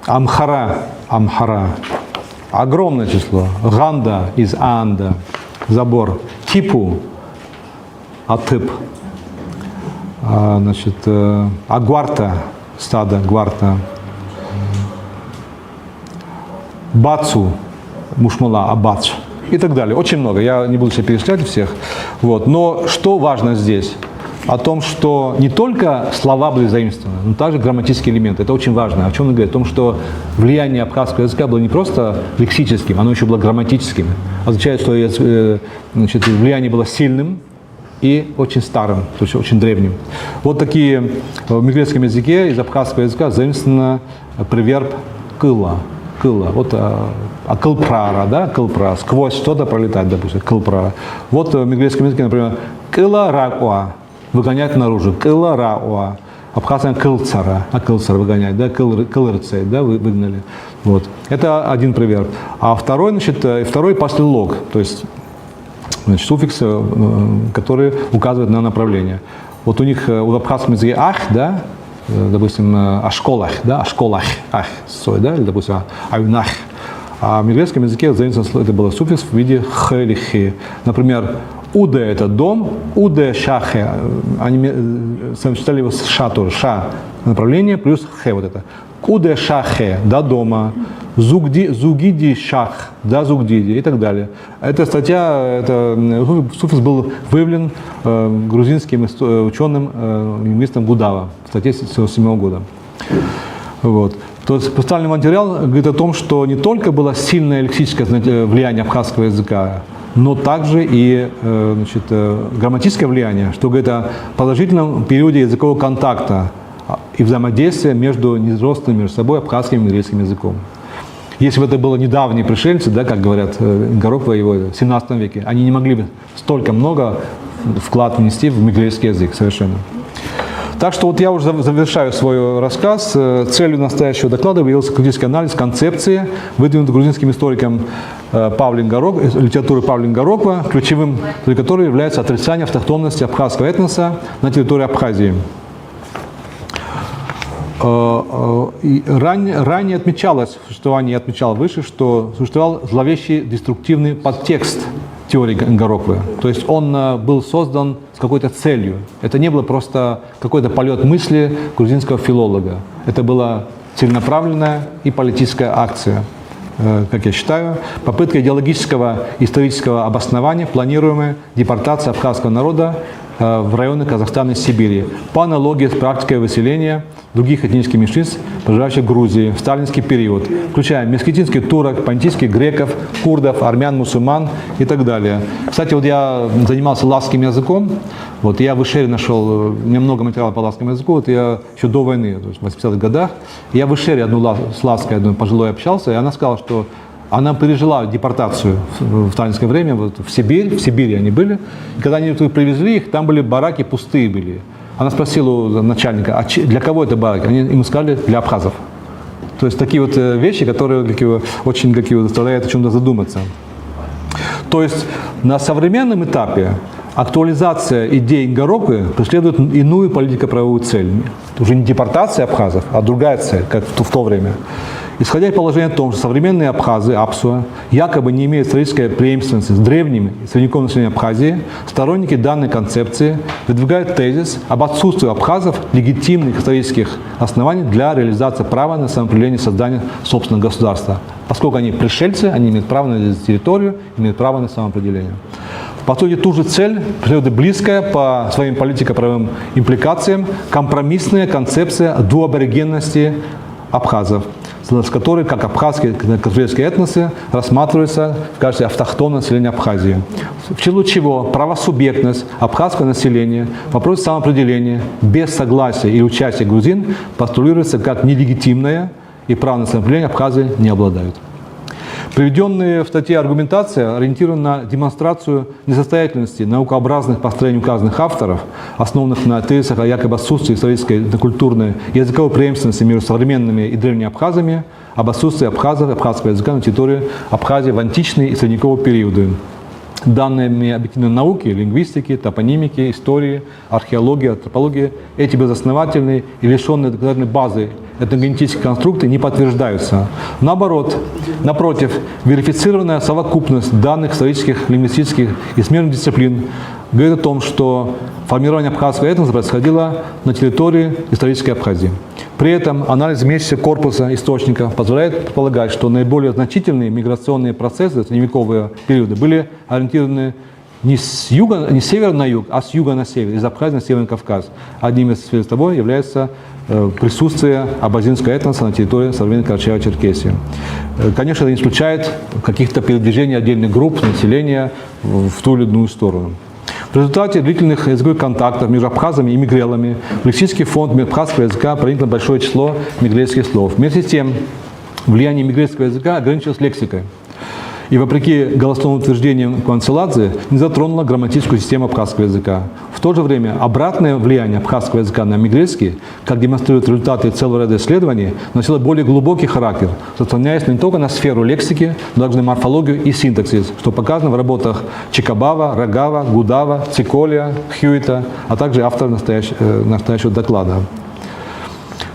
амхара, огромное число, ганда из анда, забор, типу, атып, значит, агварта, стадо, гварта, бацу, мушмула, абац. И так далее. Очень много. Я не буду себя перечислять всех. Но что важно здесь? О том, что не только слова были заимствованы, но также грамматические элементы. Это очень важно. О чем он говорит? О том, что влияние абхазского языка было не просто лексическим, оно еще было грамматическим. Означает, что влияние было сильным и очень старым, то есть очень древним. Вот такие в мигрельском языке из абхазского языка заимствован приверб «кыла». Кылпрара, да, кылпра, сквозь что-то пролетать, допустим, кылпра. Вот в мигрельском языке, например, кыла рауа, выгонять наружу, кыла рауа. Абхазском кылцара, кылцара выгонять, да, кылырцей, да, выгнали. Это один приверб. А второй послелог, то есть суффикс, который указывает на направление. У них в абхазском языке ах, да, допустим, ашколах, да, ашколах, ах, сой, да, или, допустим, аюнах. А в мигрельском языке заимствован это был суффикс в виде х или хи. Например, уде – это дом, уде – шахе. Они сочетали его с ша тоже. Ша – направление плюс хе вот это. Уде шахе – до дома. Зугиди шах – до зугдиди и так далее. Эта статья, суффикс был выявлен грузинским ученым лингвистом Гудава в статье 1977 года. То есть представленный материал говорит о том, что не только было сильное лексическое влияние абхазского языка, но также и грамматическое влияние, что говорит о положительном периоде языкового контакта и взаимодействия между неродственными между собой абхазским и мигрельским языком. Если бы это было недавние пришельцы, да, как говорят Горокова его в 17 веке, они не могли бы столько много вклад внести в мигрельский язык совершенно. Так что я уже завершаю свой рассказ. Целью настоящего доклада явился критический анализ концепции, выдвинутой грузинским историком литературы Павлом Горокова, ключевым для которой является отрицание автохтонности абхазского этноса на территории Абхазии. Ранее отмечалось, я отмечал выше, что существовал зловещий деструктивный подтекст теории Горокова. То есть он был создан с какой-то целью. Это не было просто какой-то полет мысли грузинского филолога. Это была целенаправленная и политическая акция, как я считаю, попытка идеологического исторического обоснования планируемой депортации абхазского народа в районы Казахстана и Сибири, по аналогии с практикой выселения других этнических меньшинств, проживающих в Грузии в сталинский период, включая месхетинских турок, понтийских греков, курдов, армян, мусульман и так далее. Кстати, вот я занимался латышским языком, вот я в Ишере нашел, у меня много материала по латышскому языку, вот я еще до войны, то есть в 80-х годах, я в Ишере с латышской одной пожилой общался, и она сказала, что она пережила депортацию в сталинское время вот в Сибири они были. И когда они тут привезли их, там были бараки пустые были. Она спросила у начальника, а для кого это бараки? Они ему сказали, для абхазов. То есть такие вот вещи, которые очень заставляют о чем-то задуматься. То есть на современном этапе актуализация идей Ингороквы преследует иную политико-правовую цель. Уже не депортация абхазов, а другая цель, как в то время. Исходя из положения о том, что современные абхазы, Апсуа, якобы не имеют исторической преемственности с древним средневековым населением Абхазии, сторонники данной концепции выдвигают тезис об отсутствии абхазов легитимных исторических оснований для реализации права на самоопределение и создание собственного государства. Поскольку они пришельцы, они имеют право на территорию, имеют право на самоопределение. По сути, ту же цель преследует близкая по своим политико-правовым импликациям компромиссная концепция двуаборигенности абхазов, с которой, как абхазские казахские этносы, рассматриваются в качестве автохтонного населения Абхазии. В силу чего правосубъектность абхазского населения в вопросе самоопределения без согласия или участия грузин постулируется как нелегитимное, и право на самоопределение Абхазии не обладают. Приведенные в статье аргументация ориентирована на демонстрацию несостоятельности наукообразных построений указанных авторов, основанных на тезисах о якобы отсутствии исторической, культурной и языковой преемственности между современными и древними абхазами, об отсутствии абхазов и абхазского языка на территории Абхазии в античные и средневековые периоды. Данными объективной науки, лингвистики, топонимики, истории, археологии, антропологии, эти безосновательные и лишенные доказательной базы этногенетические конструкты не подтверждаются. Напротив, верифицированная совокупность данных исторических, лингвистических и смежных дисциплин говорит о том, что формирование абхазского этноса происходило на территории исторической Абхазии. При этом анализ имеющегося корпуса источников позволяет предполагать, что наиболее значительные миграционные процессы средневекового периода были ориентированы не с севера на юг, а с юга на север, из Абхазии на Северный Кавказ. Одним из свидетельств того является присутствие абазинского этноса на территории современной Карачаево-Черкесии. Конечно, это не исключает каких-то передвижений отдельных групп населения в ту или иную сторону. В результате длительных языковых контактов между абхазами и мигрелами в лексический фонд абхазского языка проникло большое число мигрельских слов. Вместе с тем, влияние мигрельского языка ограничилось лексикой. И вопреки голословным утверждениям Кванцеладзе не затронула грамматическую систему абхазского языка. В то же время обратное влияние абхазского языка на мигрельский, как демонстрируют результаты целого ряда исследований, носило более глубокий характер, распространяясь не только на сферу лексики, но также на морфологию и синтаксис, что показано в работах Чикабава, Рогава, Гудава, Циколия, Хьюита, а также автора настоящего доклада.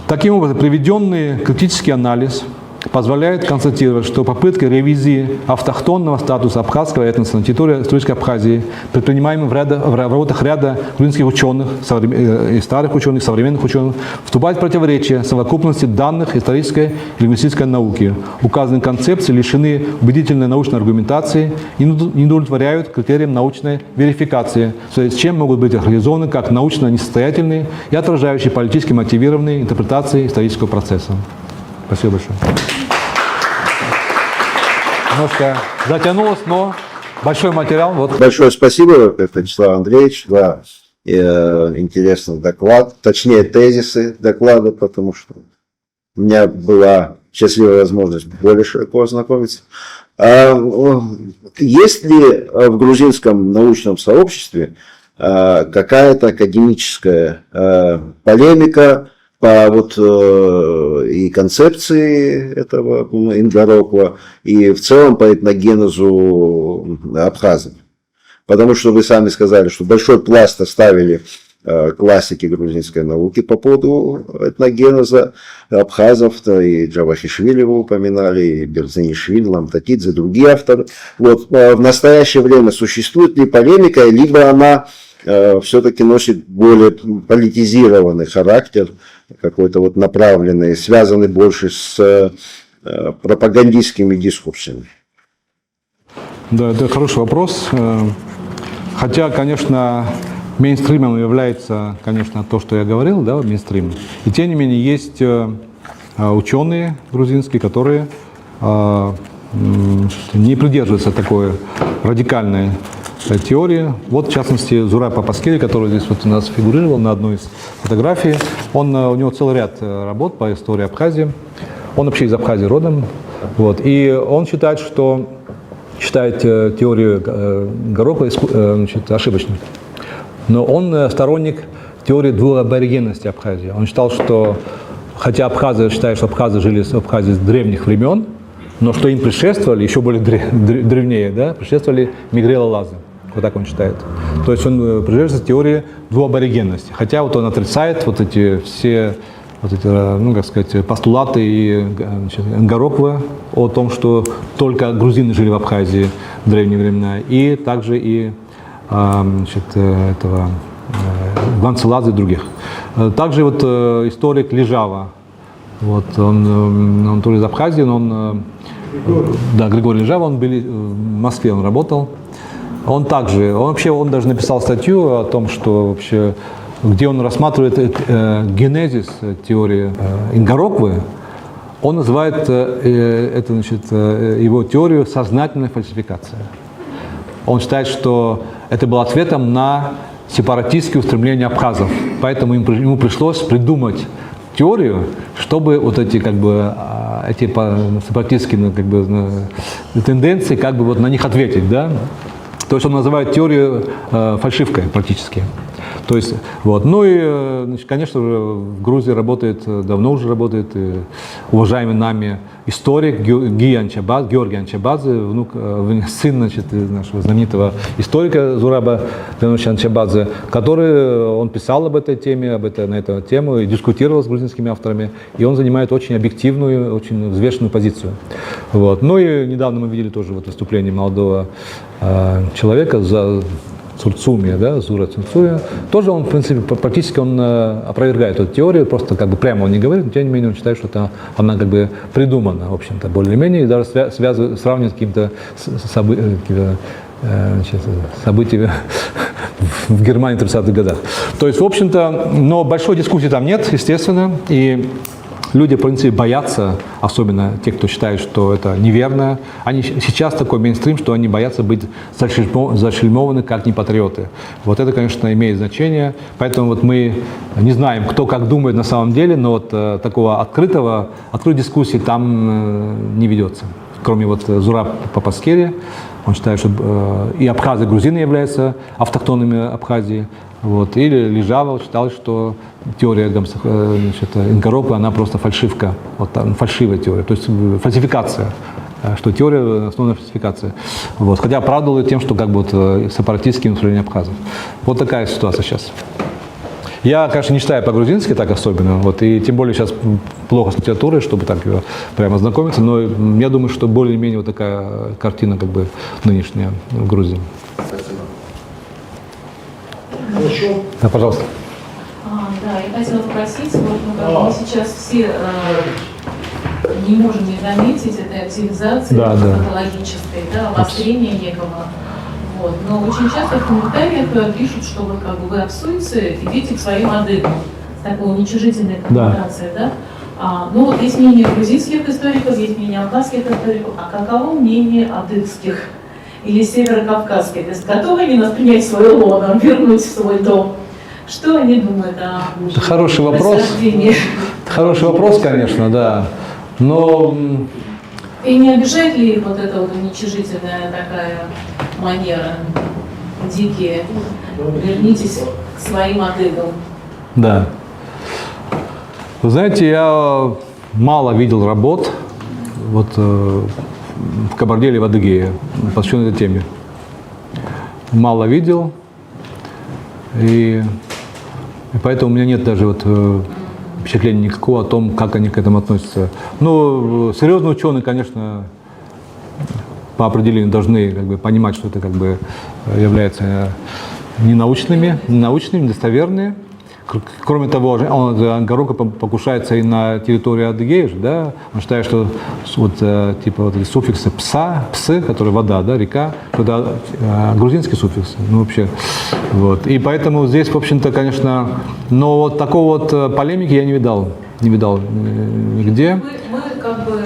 Таким образом, приведенный критический анализ позволяет констатировать, что попытки ревизии автохтонного статуса абхазского этноса на территории исторической Абхазии, предпринимаемые в работах ряда грузинских ученых, и старых ученых, современных ученых, вступают в противоречие совокупности данных исторической и лингвистической науки. Указанные концепции лишены убедительной научной аргументации и не удовлетворяют критериям научной верификации, в связи с чем могут быть охарактеризованы как научно несостоятельные и отражающие политически мотивированные интерпретации исторического процесса. Спасибо большое. Немножко затянулось, но большой материал. Вот. Большое спасибо, Вячеслав Андреевич, за интересный доклад, точнее тезисы доклада, потому что у меня была счастливая возможность более широко ознакомиться. Есть ли в грузинском научном сообществе какая-то академическая полемика по и концепции этого Ингороква, и в целом по этногенезу абхазов? Потому что вы сами сказали, что большой пласт оставили классики грузинской науки по поводу этногенеза абхазов, и Джавахишвили вы упоминали, и Берзанишвили, Ламтакидзе, другие авторы. В настоящее время существует ли полемика, либо она все-таки носит более политизированный характер, какой-то направленный, связанный больше с пропагандистскими дискурсами? Да, это хороший вопрос. Хотя, конечно, мейнстримом является, конечно, то, что я говорил, да, мейнстрим. И тем не менее есть ученые грузинские, которые не придерживаются такой радикальной теории. Вот, в частности, Зураб Папаскери, который здесь вот у нас фигурировал на одной из фотографий, у него целый ряд работ по истории Абхазии. Он вообще из Абхазии родом. Вот, и он считает теорию Горохова ошибочной. Но он сторонник теории двуаборигенности Абхазии. Он считал, что, хотя абхазы считают, что абхазы жили в Абхазии с древних времен, но что им предшествовали, еще более древнее, да, предшествовали мигрелолазы. Вот так он считает. То есть он придерживается теории двуаборигенности. Хотя вот он отрицает вот эти все ну, как сказать, постулаты и Горохова о том, что только грузины жили в Абхазии в древние времена, и также и Ванцеладзе и других. Также вот историк Лежава, вот, он тоже из Абхазии, но да, Григорий Лежава, он в Москве он работал. Он даже написал статью о том, что вообще, где он рассматривает генезис теории Гороховой. Он называет его теорию сознательной фальсификацией. Он считает, что это было ответом на сепаратистские устремления абхазов. Поэтому ему пришлось придумать теорию, чтобы вот эти сепаратистские тенденции на них ответить, да? То есть он называет теорию фальшивкой практически. То есть, вот. Ну и, конечно же, в Грузии давно уже работает уважаемый нами историк Георгий Анчабадзе, сын нашего знаменитого историка Зураба Анчабадзе, который он писал об этой теме, на эту тему и дискутировал с грузинскими авторами, и он занимает очень объективную, очень взвешенную позицию. Вот. Ну и недавно мы видели тоже выступление молодого человека Цурцумия, да, Зура Цурцумия. Тоже он, в принципе, практически он опровергает эту теорию, просто прямо он не говорит, но тем не менее он считает, что она придумана, в общем-то, более-менее, и даже сравнивает с какими-то событиями в Германии в 30-х годах. То есть, в общем-то, но большой дискуссии там нет, естественно, и люди, в принципе, боятся, особенно те, кто считает, что это неверно. Они сейчас такой мейнстрим, что они боятся быть зашельмованы как непатриоты. Вот это, конечно, имеет значение. Поэтому вот мы не знаем, кто как думает на самом деле, но вот такой открытой дискуссии там не ведется. Кроме вот Зураб Папаскери, он считает, что и абхазы, и грузины являются автохтонными Абхазии. Вот. Или Лежава считал, что теория Горохова, она просто фальшивка, фальшивая теория, то есть фальсификация, что теория основная фальсификация. Вот. Хотя оправдывали тем, что сепаратистские настроения абхазов. Вот такая ситуация сейчас. Я, конечно, не читаю по-грузински так особенно, вот, и тем более сейчас плохо с литературой, чтобы так прямо знакомиться, но я думаю, что более-менее вот такая картина нынешняя в Грузии. Хорошо. Да, пожалуйста. Да, я хотела спросить, мы сейчас все не можем не заметить этой активизации патологической, обострения некого. Вот. Но очень часто в комментариях пишут, что вы абсуйцы, идите к своим адыгам. Такая уничижительная коннотация, да? Ну вот есть мнение грузинских историков, есть мнение абхазских историков, а каково мнение адыгских или северокавказских? То есть готовы они нас принять в свое лоно, вернуть в свой дом? Что они думают о Хороший вопрос. Хороший вопрос, конечно, да. Но... И не обижает ли их вот эта уничижительная такая манера? Дикие. Вернитесь к своим адыгам. Да. Вы знаете, я мало видел работ в Кабарде или в Адыгее, посвященной этой теме. Мало видел. И поэтому у меня нет даже впечатления никакого о том, как они к этому относятся. Но серьезные ученые, конечно, по определению должны понимать, что это является ненаучными, недостоверные. Кроме того, Горохова покушается и на территорию Адыгеи, да, он считает, что вот, типа вот эти суффиксы псы, которые вода, да, река, это грузинские суффиксы, ну вообще, вот. И поэтому здесь, в общем-то, конечно, но вот такого вот полемики я не видал нигде. Мы как бы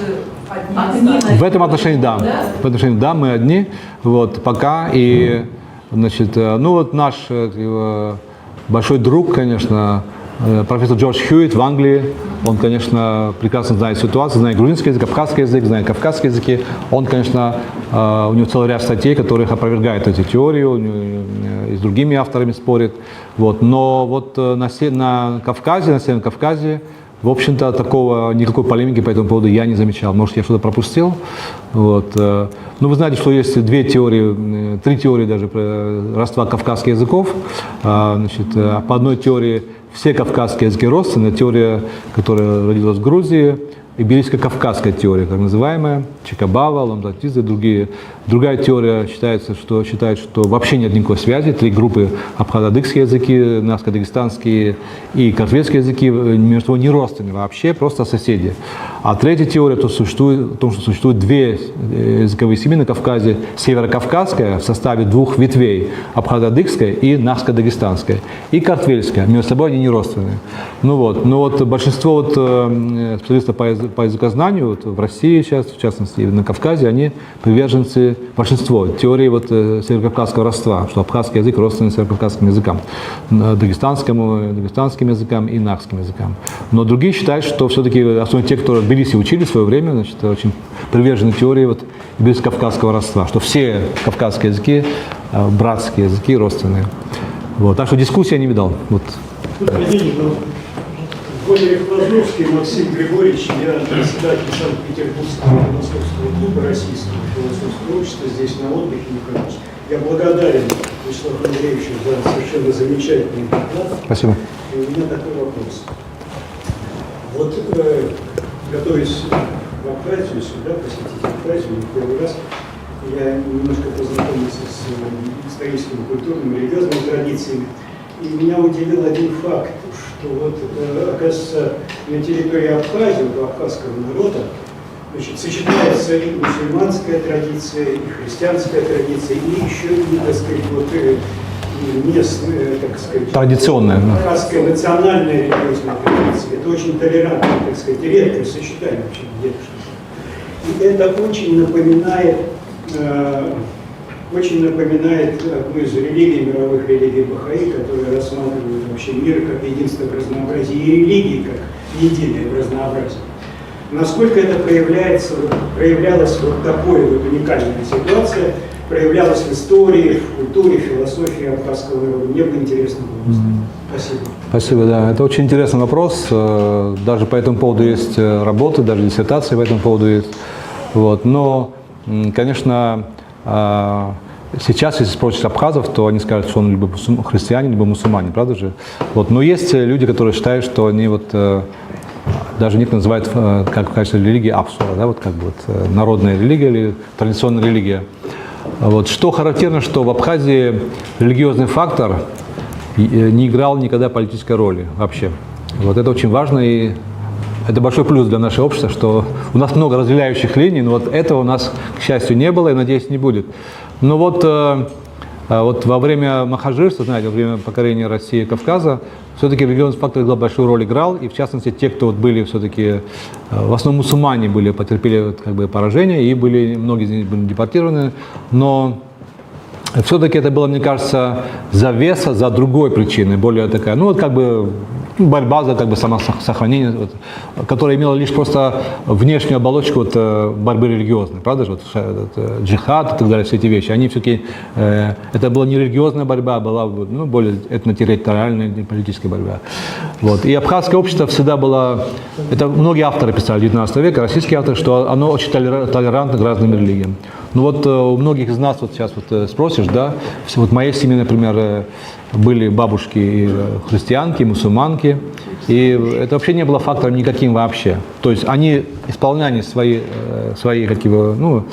одни. В этом отношении, да. В этом отношении, да, мы одни, вот, пока, и, значит, ну вот наш большой друг, конечно, профессор Джордж Хьюитт в Англии, он, конечно, прекрасно знает ситуацию, знает грузинский язык, абхазский язык, знает кавказский языки. Он, конечно, у него целый ряд статей, которых опровергает эти теории, и с другими авторами спорит. Вот. Но вот на Северном Кавказе, в общем-то, никакой полемики по этому поводу я не замечал. Может, я что-то пропустил. Вот. Ну, вы знаете, что есть три теории даже родства кавказских языков. Значит, по одной теории все кавказские языки родственны. Теория, которая родилась в Грузии, Иберийско-кавказская теория, так называемая, Чикабава, Ламзатидзе и другие. Другая теория считает, что вообще нет никакой связи. Три группы: абхазо-адыгские языки, насско-дагестанские и каратвельские языки между собой не родственны вообще, просто соседи. А третья теория о том, что существует две языковые семьи на Кавказе: северокавказская в составе двух ветвей, абхазо-адыгская и насско-дагестанская, и каратвельская. Между собой они не родственны. Ну вот большинство специалистов по языкознанию в России сейчас, в частности, на Кавказе, они приверженцы, большинство, теории северокавказского родства, что абхазский язык родственен северокавказским языкам, дагестанским языкам и нахским языкам. Но другие считают, что все-таки, особенно те, кто в Тбилиси учили в свое время, значит, очень привержены теории иберийско-кавказского родства, что все кавказские языки, братские языки родственные. Вот. Так что дискуссии я не видал. Вот. Владимир Лазовский, Максим Григорьевич, я председатель Санкт-Петербургского философского клуба Российского философского общества, здесь на отдыхе нахожусь. Я благодарен Вячеславу Андреевичу за совершенно замечательный доклад. Спасибо. И у меня такой вопрос. Вот, готовясь в Абхазию, сюда, посетить Абхазию, не первый раз, я немножко познакомился с историческими, культурными, религиозными традициями. И меня удивил один факт, что вот, оказывается, на территории Абхазии, у абхазского народа, значит, сочетается и мусульманская традиция, и христианская традиция, и еще и, так сказать, местная, так сказать, традиционная, абхазская национальная религиозная традиция. Это очень толерантное, так сказать, редкое сочетание вообще где-то. И это очень напоминает одну из религий, мировых религий Бахаи, которые рассматривают вообще мир как единство в разнообразии, и религии как единое в разнообразии. Насколько это проявлялась вот такой вот уникальная ситуация, проявлялась в истории, в культуре, в философии абхазского народа. Мне бы интересно было узнать. Спасибо. Спасибо, да. Это очень интересный вопрос. Даже по этому поводу есть работы, даже диссертации по этому поводу есть. Вот. Но, конечно, сейчас, если спросишь абхазов, то они скажут, что он либо христианин, либо мусульманин, правда же? Вот. Но есть люди, которые считают, что они вот, даже некоторые называют как в качестве религии абсура, да, вот как бы вот, народная религия или традиционная религия. Вот. Что характерно, что в Абхазии религиозный фактор не играл никогда политической роли вообще. Вот это очень важно, и это большой плюс для нашего общества, что у нас много разделяющих линий, но вот этого у нас, к счастью, не было и, надеюсь, не будет. Но вот во время махаджирства, знаете, во время покорения России и Кавказа, все-таки религиозный фактор большую роль играл, и в частности те, кто вот были все-таки, в основном мусульмане потерпели как бы поражение, и многие из них были депортированы, но все-таки это было, мне кажется, завеса за другой причиной, более такая, ну вот как бы борьба за как бы самосохранение, вот, которая имела лишь просто внешнюю оболочку вот, борьбы религиозной, правда же, вот, джихад и так далее, все эти вещи, они все-таки, это была не религиозная борьба, а была более этнотерриториальная политическая борьба. Вот. И абхазское общество всегда было, это многие авторы писали 19 века, российские авторы, что оно очень толерантно к разным религиям. Ну вот у многих из нас вот сейчас вот спросишь, да, вот в моей семье, например, были бабушки и христианки, и мусульманки, и это вообще не было фактором никаким вообще. То есть они исполняли свои какие-то,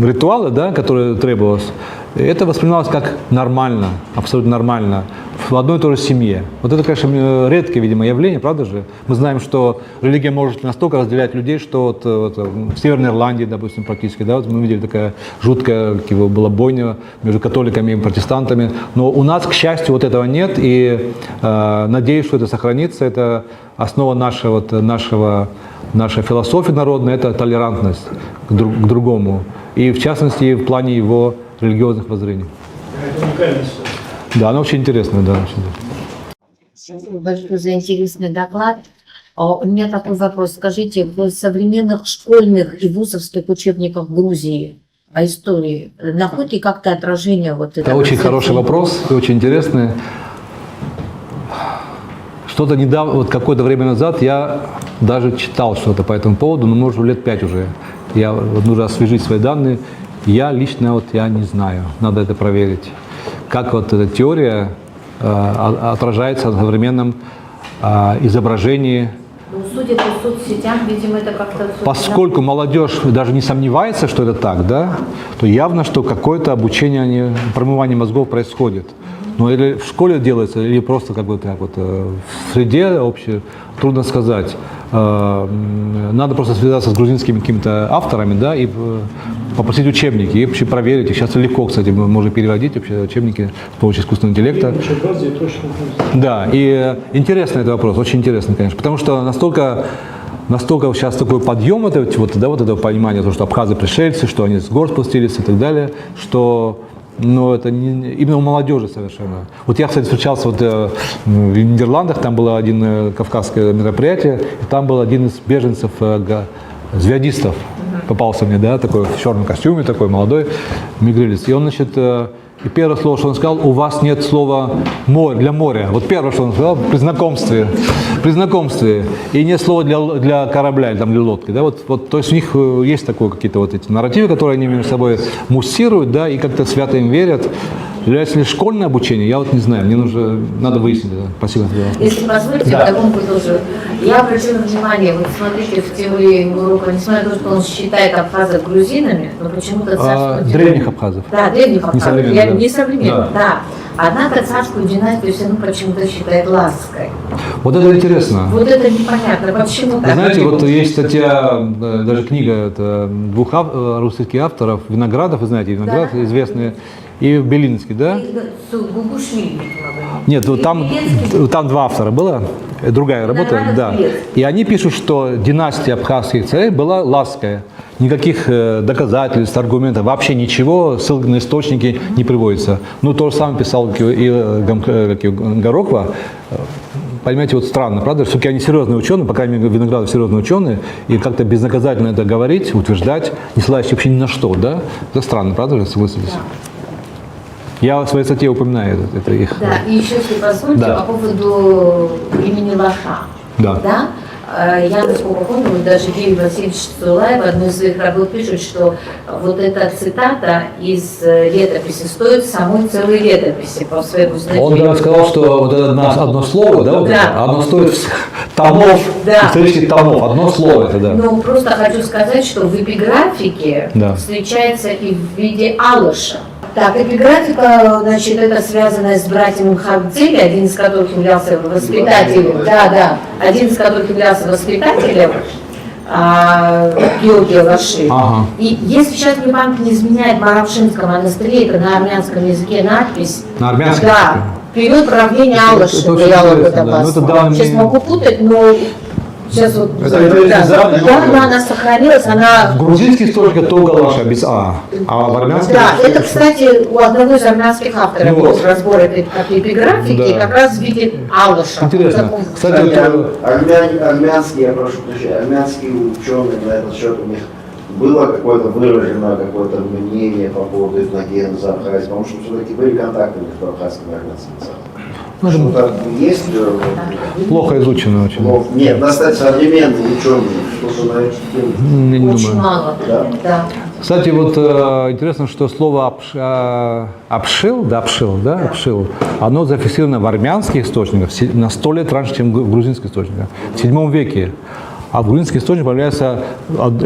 ритуалы, да, которые требовалось. Это воспринималось как нормально, абсолютно нормально. в одной и той же семье. Вот это, конечно, редкое, видимо, явление, правда же? Мы знаем, что религия может настолько разделять людей, что вот в Северной Ирландии, допустим, практически, да, вот мы видели такая жуткая была бойня между католиками и протестантами. Но у нас, к счастью, вот этого нет, и надеюсь, что это сохранится. Это основа нашей философии народной, это толерантность к другому. И в частности, в плане его религиозных воззрений. Это уникальная ситуация. Да, она очень интересная, да. Очень. Спасибо большое за интересный доклад. У меня такой вопрос. Скажите, в современных школьных и вузовских учебниках Грузии о истории находите как-то отражение вот этого? Это очень хороший вопрос и очень интересный. Что-то недавно, вот какое-то время назад я даже читал что-то по этому поводу, но может лет 5 уже. Я нужно освежить свои данные. Я лично я не знаю, надо это проверить. Как вот эта теория отражается в современном изображении. Ну, судя по соцсетям, видимо, это как-то... Поскольку молодежь даже не сомневается, что это так, да, то явно, что какое-то обучение, промывание мозгов происходит. Но или в школе делается, или просто как бы так вот в среде общей, трудно сказать. Надо просто связаться с грузинскими какими-то авторами, да, и попросить учебники, и вообще проверить. Сейчас легко, кстати, можно переводить вообще учебники с помощью искусственного интеллекта. Да, и интересный этот вопрос, очень интересный, конечно, потому что настолько сейчас такой подъем этого понимания, то, что абхазы пришельцы, что они с гор спустились и так далее, что это не, именно у молодежи совершенно. Вот я, кстати, встречался в Нидерландах, там было один кавказское мероприятие, и там был один из беженцев, звездистов, попался мне, да, такой в черном костюме, такой молодой мигрилец. И он, и первое слово, что он сказал, у вас нет слова для моря. Вот первое, что он сказал, при знакомстве. И нет слова для корабля или для лодки. Да? То есть у них есть такое, какие-то эти нарративы, которые они между собой муссируют, да, и как-то свято им верят. Является ли школьное обучение, я не знаю, надо выяснить. Да. Спасибо. Если позволите, да. Тоже. Я обратила внимание, вот смотрите, в теории урока, несмотря на то, что он считает абхазов грузинами, но почему-то царскую древних абхазов. Да, древних абхазов. Не современных, Да. да. Однако царскую династию все равно почему-то считает ласской. Вот это интересно. Вот это непонятно, почему так? Знаете, вот есть статья, даже книга двух русских авторов, Виноградов, вы знаете, Виноградов, да, известные, и Белинский, да? Нет, там два автора было, другая работа, да. И они пишут, что династия абхазских царей была ласская. Никаких доказательств, аргументов, вообще ничего, ссылки на источники не приводится. То же самое писал и Гороква. Понимаете, странно, правда? Все-таки они серьезные ученые, по крайней мере, Виноградов серьезные ученые, и как-то безнаказательно это говорить, утверждать, не ссылаясь вообще ни на что, да? Это странно, правда же, согласитесь? Да. Я в своей статье упоминаю это их. Да, и еще, если позволите, да, по поводу имени Лаша. Да. Да? Я, насколько помню, даже Юрий Васильевич Цулаев в одной из своих работ пишет, что вот эта цитата из летописи стоит самой целой летописи по своему значению. Он даже сказал, что вот это одно слово, да, оно стоит томов, исторических томов, одно слово это, да. Ну, просто хочу сказать, что в эпиграфике встречается и в виде алыша. Так, эпиграфика, значит, это связано с братьями Мхардзели, один из которых являлся воспитателем, один из которых являлся воспитателем Георгия Лаши. Ага. И если сейчас мне память не изменяет, в Маравшинском монастыре, это на армянском языке надпись. На армянском? Да, период правления Алыша. Сейчас могу путать, но... Сейчас она сохранилась, она... В грузинских источниках только Лаша, без А в армянском... Да, это, кстати, у одного из армянских авторов был разбор этой эпиграфики, как раз в виде Алыша. Интересно. Кстати, армянские, я прошу прощения, армянские ученые на этот счет, у них было какое-то выражено какое-то мнение по поводу этногенеза Абхазии, потому что все-таки были контакты между абхазскими и армянскими царствами. Что-то есть? Плохо изучено очень. Нет, достать современные ученые, что-то на эти темы. Очень мало. Да. Кстати, интересно, что слово обшил, оно зафиксировано в армянских источниках на 100 лет раньше, чем в грузинских источниках, в 7 веке. А в грузинский источник появляется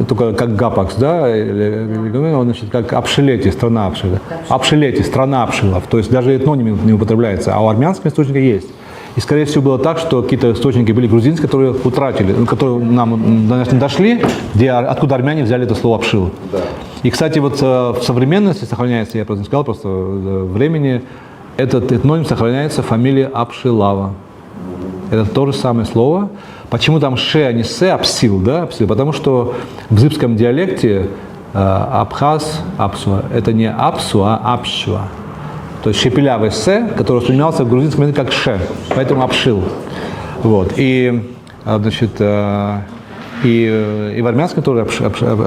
только как гапакс, да, он, значит, как Апшилети, страна Апшилов. Апшилети, страна Апшилов. То есть даже этноним не употребляется, а у армянского источника есть. И, скорее всего, было так, что какие-то источники были грузинские, которые утратили, которые нам до нас не дошли, откуда армяне взяли это слово «апшил». Да. И, кстати, вот в современности сохраняется, я просто не сказал, просто времени, этот этноним сохраняется фамилия Апшилава. Это то же самое слово. Почему там «ше», а не «се», «апсил», да, «апсил»? Потому что в зыбском диалекте абхаз, апсуа, это не апсуа, а апшуа. То есть шепелявый «се», который воспринимался в грузинском языке как «ше», поэтому «апшил». Вот. И, значит, и в армянском тоже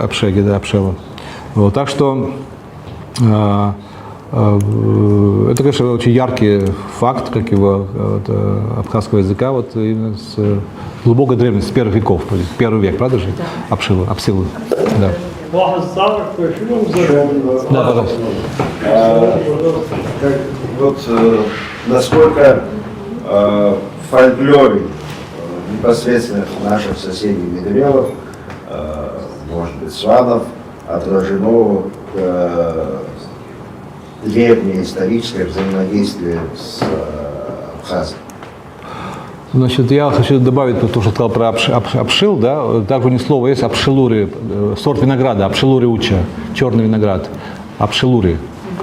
«апшеги», да, «апшева». Вот. Так что это, конечно, очень яркий факт, как его абхазского языка, вот именно с глубокой древности, с первых веков, первый век, правда же? Апшилы, апсилы. Да. Да, пожалуйста. Вот насколько в фольклоре непосредственно наших соседей Мигрелов, может быть, сванов, отражено древнее историческое взаимодействие с Абхазией. Значит, я хочу добавить то, что сказал про апшил, да, также не слово есть апшилури, сорт винограда, апшилури уча, черный виноград, апшилури.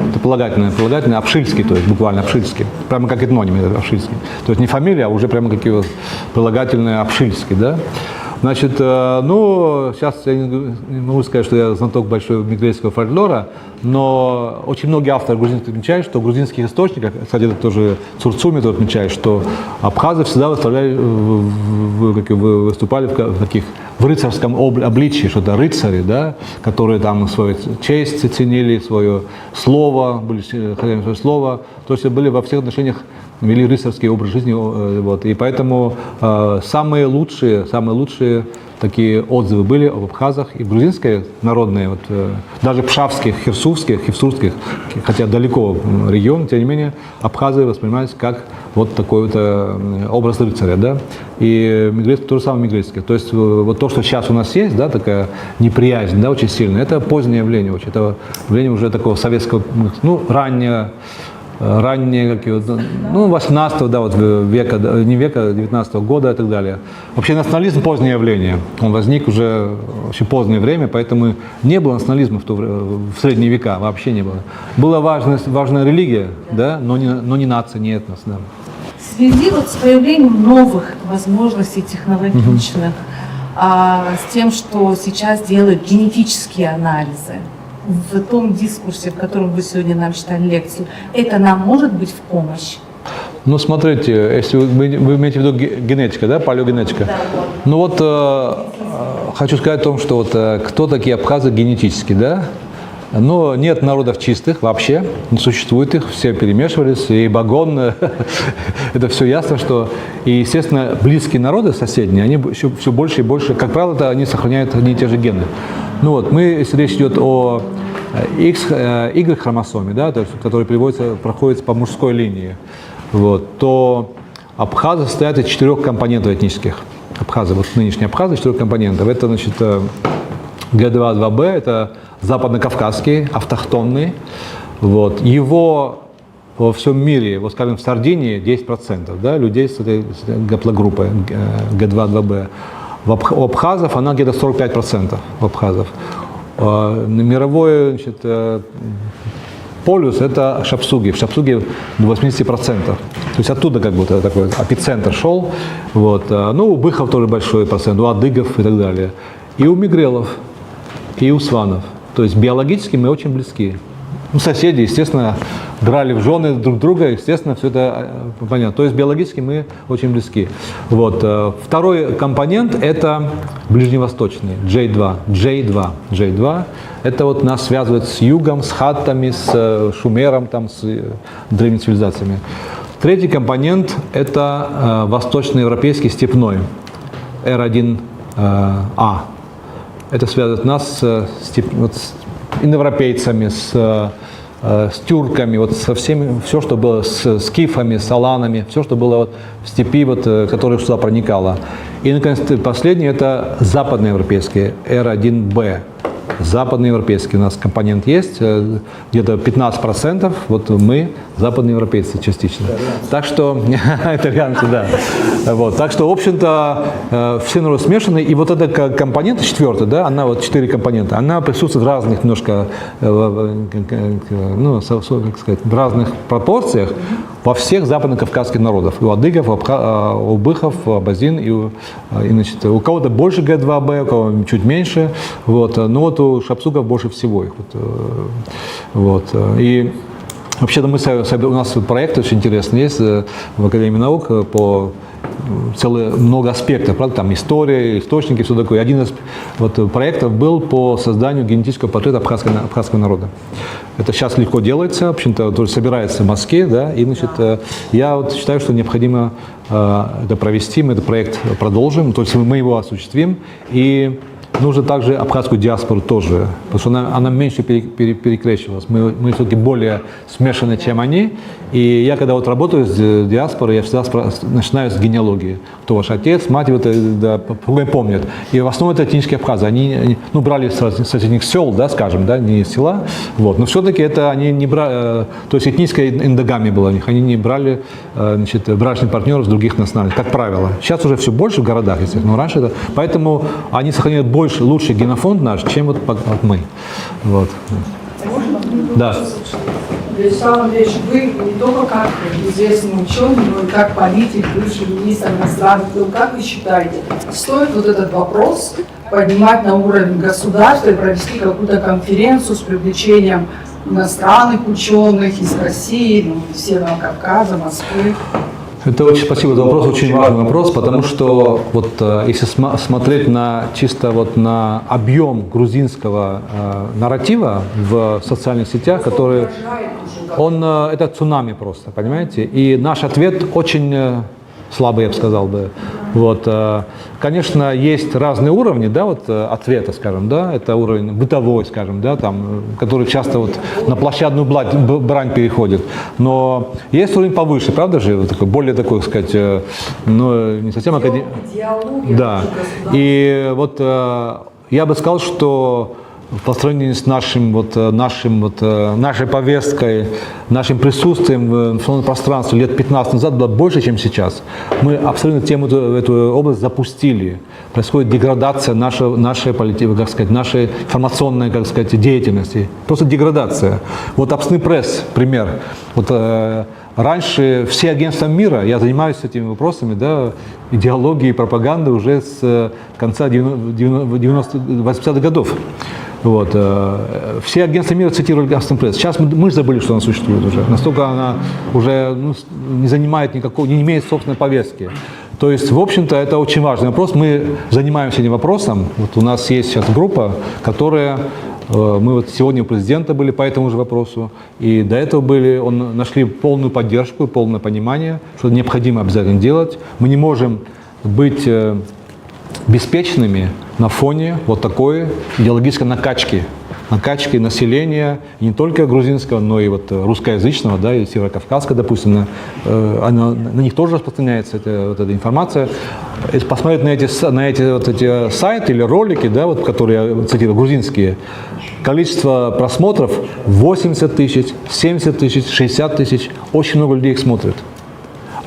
Это полагательное, апшильский, то есть буквально апшильский, прямо как этноним апшильский. То есть не фамилия, а уже прямо какие прилагательные апшильский, да. Значит, ну, сейчас я не могу сказать, что я знаток большой мигрельского фольклора, но очень многие авторы грузинских отмечают, что в грузинских источниках, кстати, это тоже Цурцуми отмечает, что абхазы всегда выступали в рыцарском обличии, что это рыцари, да, которые там свою честь ценили, свое слово, были хозяевами своего слова, то есть были во всех отношениях, вели рыцарский образ жизни, вот, и поэтому самые лучшие такие отзывы были об абхазах и грузинские народные, вот, даже пшавских, хевсурских, хотя далеко регион, тем не менее, абхазы воспринимались как вот такой вот образ рыцаря, да, и мигрейский, то же самое мигрейский. То есть вот то, что сейчас у нас есть, да, такая неприязнь, да, очень сильная, это позднее явление, очень, это явление уже такого советского, ну, раннее, ну, 18 да, вот века, не века, 19 года и так далее. Вообще национализм – позднее явление. Он возник уже очень позднее время, поэтому не было национализма в средние века, вообще не было. Была важная религия, да, но не нация, не этнос. Да. В связи вот с появлением новых возможностей технологичных, с тем, что сейчас делают генетические анализы, в том дискурсе, в котором вы сегодня нам читали лекцию, это нам может быть в помощь? Ну, смотрите, если вы имеете в виду генетика, да, палеогенетика? Да. Ну вот, хочу сказать о том, что вот кто такие абхазы генетически, да? Но нет народов чистых вообще, не существует их, все перемешивались, и багон, это все ясно, что, и, естественно, близкие народы соседние, они все больше и больше, как правило, они сохраняют одни и те же гены. Ну вот, если речь идет о Y-хромосоме, да, то есть, который проходит по мужской линии, вот, то абхазы состоят из 4 компонентов этнических. Абхазы, вот нынешние абхазы, 4 компонентов. Это, значит, Г2-2Б, это западно-кавказский, автохтонный. Вот. Его во всем мире, вот, скажем, в Сардинии 10%, да, людей с этой гаплогруппой Г2-2Б. У абхазов она где-то 45% у абхазов. Мировой, значит, полюс – это шапсуги. В шапсуге до 80%. То есть оттуда как бы такой эпицентр шел. Вот. Ну, у быхов тоже большой процент, у адыгов и так далее. И у мигрелов, и у сванов. То есть биологически мы очень близки. Ну, соседи, естественно, брали в жены друг друга, естественно, все это понятно. То есть биологически мы очень близки. Вот. Второй компонент – это ближневосточный, J2. Это вот нас связывает с югом, с хаттами, с шумером, там, с древними цивилизациями. Третий компонент – это восточноевропейский степной, R1A. Это связывает нас с индоевропейцами, с с тюрками, вот со всеми, все, что было с скифами, с аланами, все, что было вот в степи, вот, которое сюда проникало. И, наконец, последнее – это западноевропейские, R1B. Западноевропейский у нас компонент есть, где-то 15%, вот мы западноевропейцы частично. Так что, итальянцы, да. Вот, так что, в общем-то, все народы смешаны, и вот эта компонента четвертая, да, она вот 4 компонента, она присутствует в разных немножко, ну, как сказать, в разных пропорциях во всех западно-кавказских народов. У адыгов, у быхов, у абазин, и значит, у кого-то больше Г2Б, у кого чуть меньше, вот, но вот у шапсуков больше всего их. Вот. И вообще-то у нас проект очень интересный есть в Академии наук по много аспектов, правда, там история, источники, все такое. Один из проектов был по созданию генетического портрета абхазского народа. Это сейчас легко делается, в общем-то, тоже собирается в Москве, да, и, значит, я вот считаю, что необходимо это провести, мы этот проект продолжим, то есть мы его осуществим, и нужно также абхазскую диаспору тоже, потому что она меньше перекрещивалась. Мы все-таки более смешаны, чем они. И я, когда вот работаю с диаспорой, я всегда начинаю с генеалогии. Кто ваш отец, мать, вот, да, помнят. И в основном это этнические абхазы. Они ну, брали с соседних сел, да, скажем, да, не из села. Вот. Но все-таки это они не брали, то есть этническая эндогамия была у них. Они не брали, значит, брачных партнеров с других национальностей, как правило. Сейчас уже все больше в городах, естественно, но раньше это. Поэтому они сохраняют лучший генофонд наш, чем вот мы. Вот. Да. Вячеслав Андреевич, вы не только как известный ученый, но и как политик, бывший министр иностранных дел, как вы считаете, стоит вот этот вопрос поднимать на уровень государства и провести какую-то конференцию с привлечением иностранных ученых из России, ну, из Северного Кавказа, Москвы? Это очень спасибо за вопрос, очень важный вопрос, потому что вот если смотреть на чисто вот на объем грузинского нарратива в социальных сетях, который это цунами просто, понимаете, и наш ответ очень слабый, я бы сказал бы. Вот, конечно, есть разные уровни, да, вот ответа, скажем, да, это уровень бытовой, скажем, да, там, который часто вот на площадную брань переходит, но есть уровень повыше, правда же, вот такой, более такой, сказать, ну, не совсем академический. Да, и вот я бы сказал, что по сравнению с нашей повесткой, нашим присутствием в информационном пространстве лет 15 назад было больше, чем сейчас. Мы абсолютно эту область запустили. Происходит деградация нашей политики, как сказать, нашей информационной, как сказать, деятельности. Просто деградация. Вот Абсны пресс, пример. Вот, раньше все агентства мира, я занимаюсь этими вопросами, да, идеологии и пропаганды уже с конца 80-х годов. Вот. Все агентства мира цитировали Абсны пресс. Сейчас мы же забыли, что она существует уже. Настолько она уже не занимает никакого, не имеет собственной повестки. То есть, в общем-то, это очень важный вопрос. Мы занимаемся этим вопросом. Вот у нас есть сейчас группа, которая... Мы вот сегодня у президента были по этому же вопросу, и до этого нашли полную поддержку, полное понимание, что необходимо обязательно делать. Мы не можем быть беспечными на фоне вот такой идеологической накачки населения, не только грузинского, но и вот русскоязычного, да, и северокавказского, допустим, на них тоже распространяется эта информация. Если посмотреть на эти сайты или ролики, да, вот, которые я цитирую, грузинские, количество просмотров 80 тысяч, 70 тысяч, 60 тысяч, очень много людей их смотрят.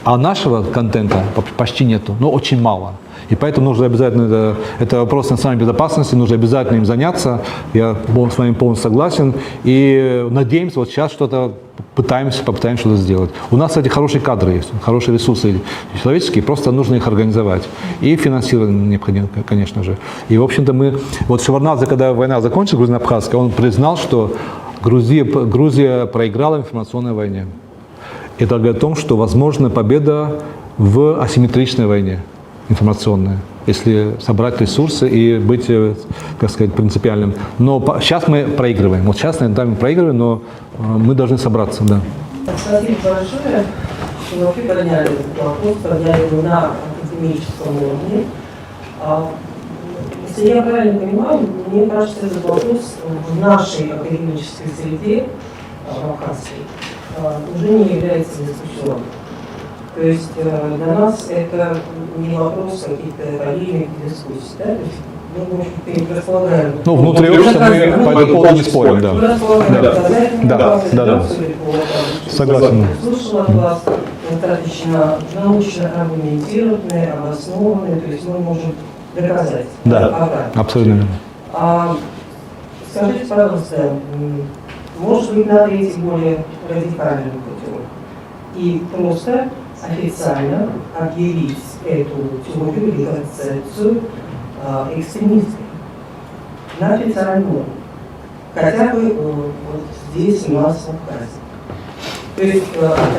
А нашего контента почти нету, но очень мало. И поэтому нужно обязательно, это вопрос национальной безопасности, нужно обязательно им заняться. Я с вами полностью согласен. И надеемся, вот сейчас попытаемся что-то сделать. У нас, кстати, хорошие кадры есть, хорошие ресурсы человеческие, просто нужно их организовать. И финансирование необходимо, конечно же. И, в общем-то, вот Шеварднадзе, когда война закончилась, грузино-абхазская, он признал, что Грузия проиграла в информационной войне. Это говорит о том, что возможна победа в асимметричной войне. Информационная, если собрать ресурсы и быть, как сказать, принципиальным. Но сейчас мы проигрываем. Вот сейчас, наверное, мы проигрываем, но мы должны собраться, да. Спасибо большое, что вы подняли этот вопрос, подняли его на академическом уровне. Если я правильно понимаю, мне кажется, этот вопрос в нашей академической среде в Абхазии уже не является дискуссионным. То есть для нас это не вопрос каких-то полемик, дискуссий. Да? То есть, мы, в общем-то, не располагаем. Ну, внутри общества мы по этому поводу не спорим, да. Мы располагаем Да. Согласен. Слушала от вас достаточно научно аргументированные, обоснованные, то есть мы можем доказать. Да, абсолютно верно. Скажите, пожалуйста, может быть, надо идти более радикальным путем и просто официально объявить эту теорию или концепцию экстремистской на официальном уровне, хотя бы вот здесь у нас в Абхазии. То есть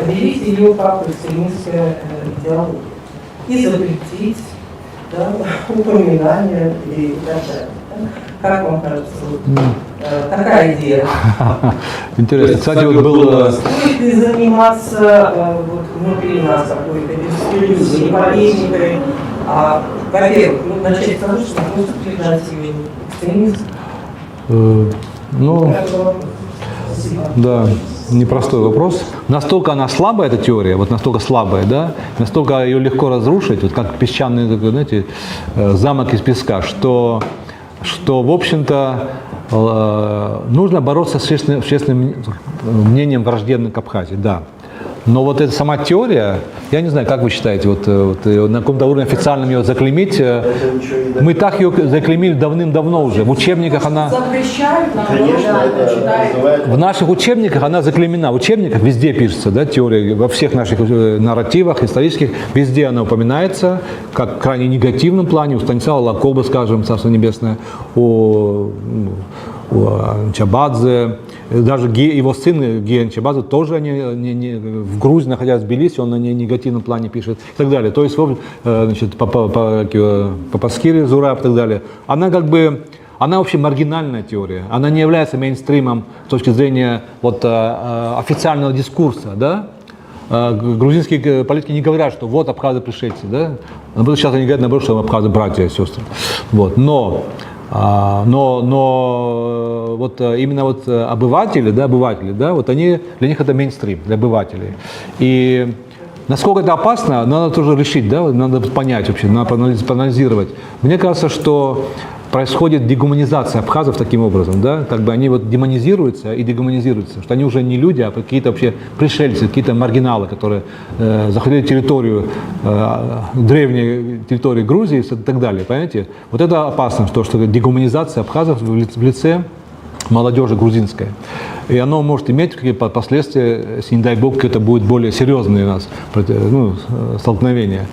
объявить ее как экстремистская идеология и запретить, да, упоминание и так далее. Да? Как вам кажется, вот, такая идея? Интересно. Кстати, вот было... Будет ли заниматься вот, внутри нас какой-то дискуссией, полемикой? Во-первых, начать с того, что мы просто признать экстремизм. Ну, да, непростой вопрос. Настолько она слабая, эта теория, вот настолько слабая, да, настолько ее легко разрушить, вот как песчаный, такой, знаете, замок из песка, что в общем-то, нужно бороться с общественным мнением враждебным к Абхазии, да. Но вот эта сама теория, я не знаю, как вы считаете, вот на каком-то уровне официальном ее заклеймить, мы так ее заклеймили давным-давно уже. В учебниках она... Запрещают нам, В наших учебниках она заклеймена. В учебниках везде пишется, да, теория, во всех наших нарративах исторических, везде она упоминается, как в крайне негативном плане, у Станислава Лакобы, скажем, Царство Небесное, у Чабадзе, даже его сын Ген Чабадзе тоже в Грузии, находясь в Тбилиси, он на негативном плане пишет и так далее. То есть, значит, Папаскири, Зураб и так далее. Она как бы, она вообще маргинальная теория. Она не является мейнстримом с точки зрения вот, официального дискурса, да? Грузинские политики не говорят, что вот абхазы пришельцы, да? Сейчас они говорят, наоборот, что абхазы братья и сестры. Вот. Но вот именно вот обыватели, да, вот они, для них это мейнстрим, для обывателей. И насколько это опасно, надо тоже решить, да, надо понять вообще, надо проанализировать. Мне кажется, что происходит дегуманизация абхазов таким образом, да, как бы они вот демонизируются и дегуманизируются, что они уже не люди, а какие-то вообще пришельцы, какие-то маргиналы, которые захватили территорию, древние территории Грузии и так далее, понимаете? Вот это опасно, что дегуманизация абхазов в лице молодежи грузинской. И оно может иметь какие-то последствия, если, не дай бог, это будет более серьезные у нас столкновения.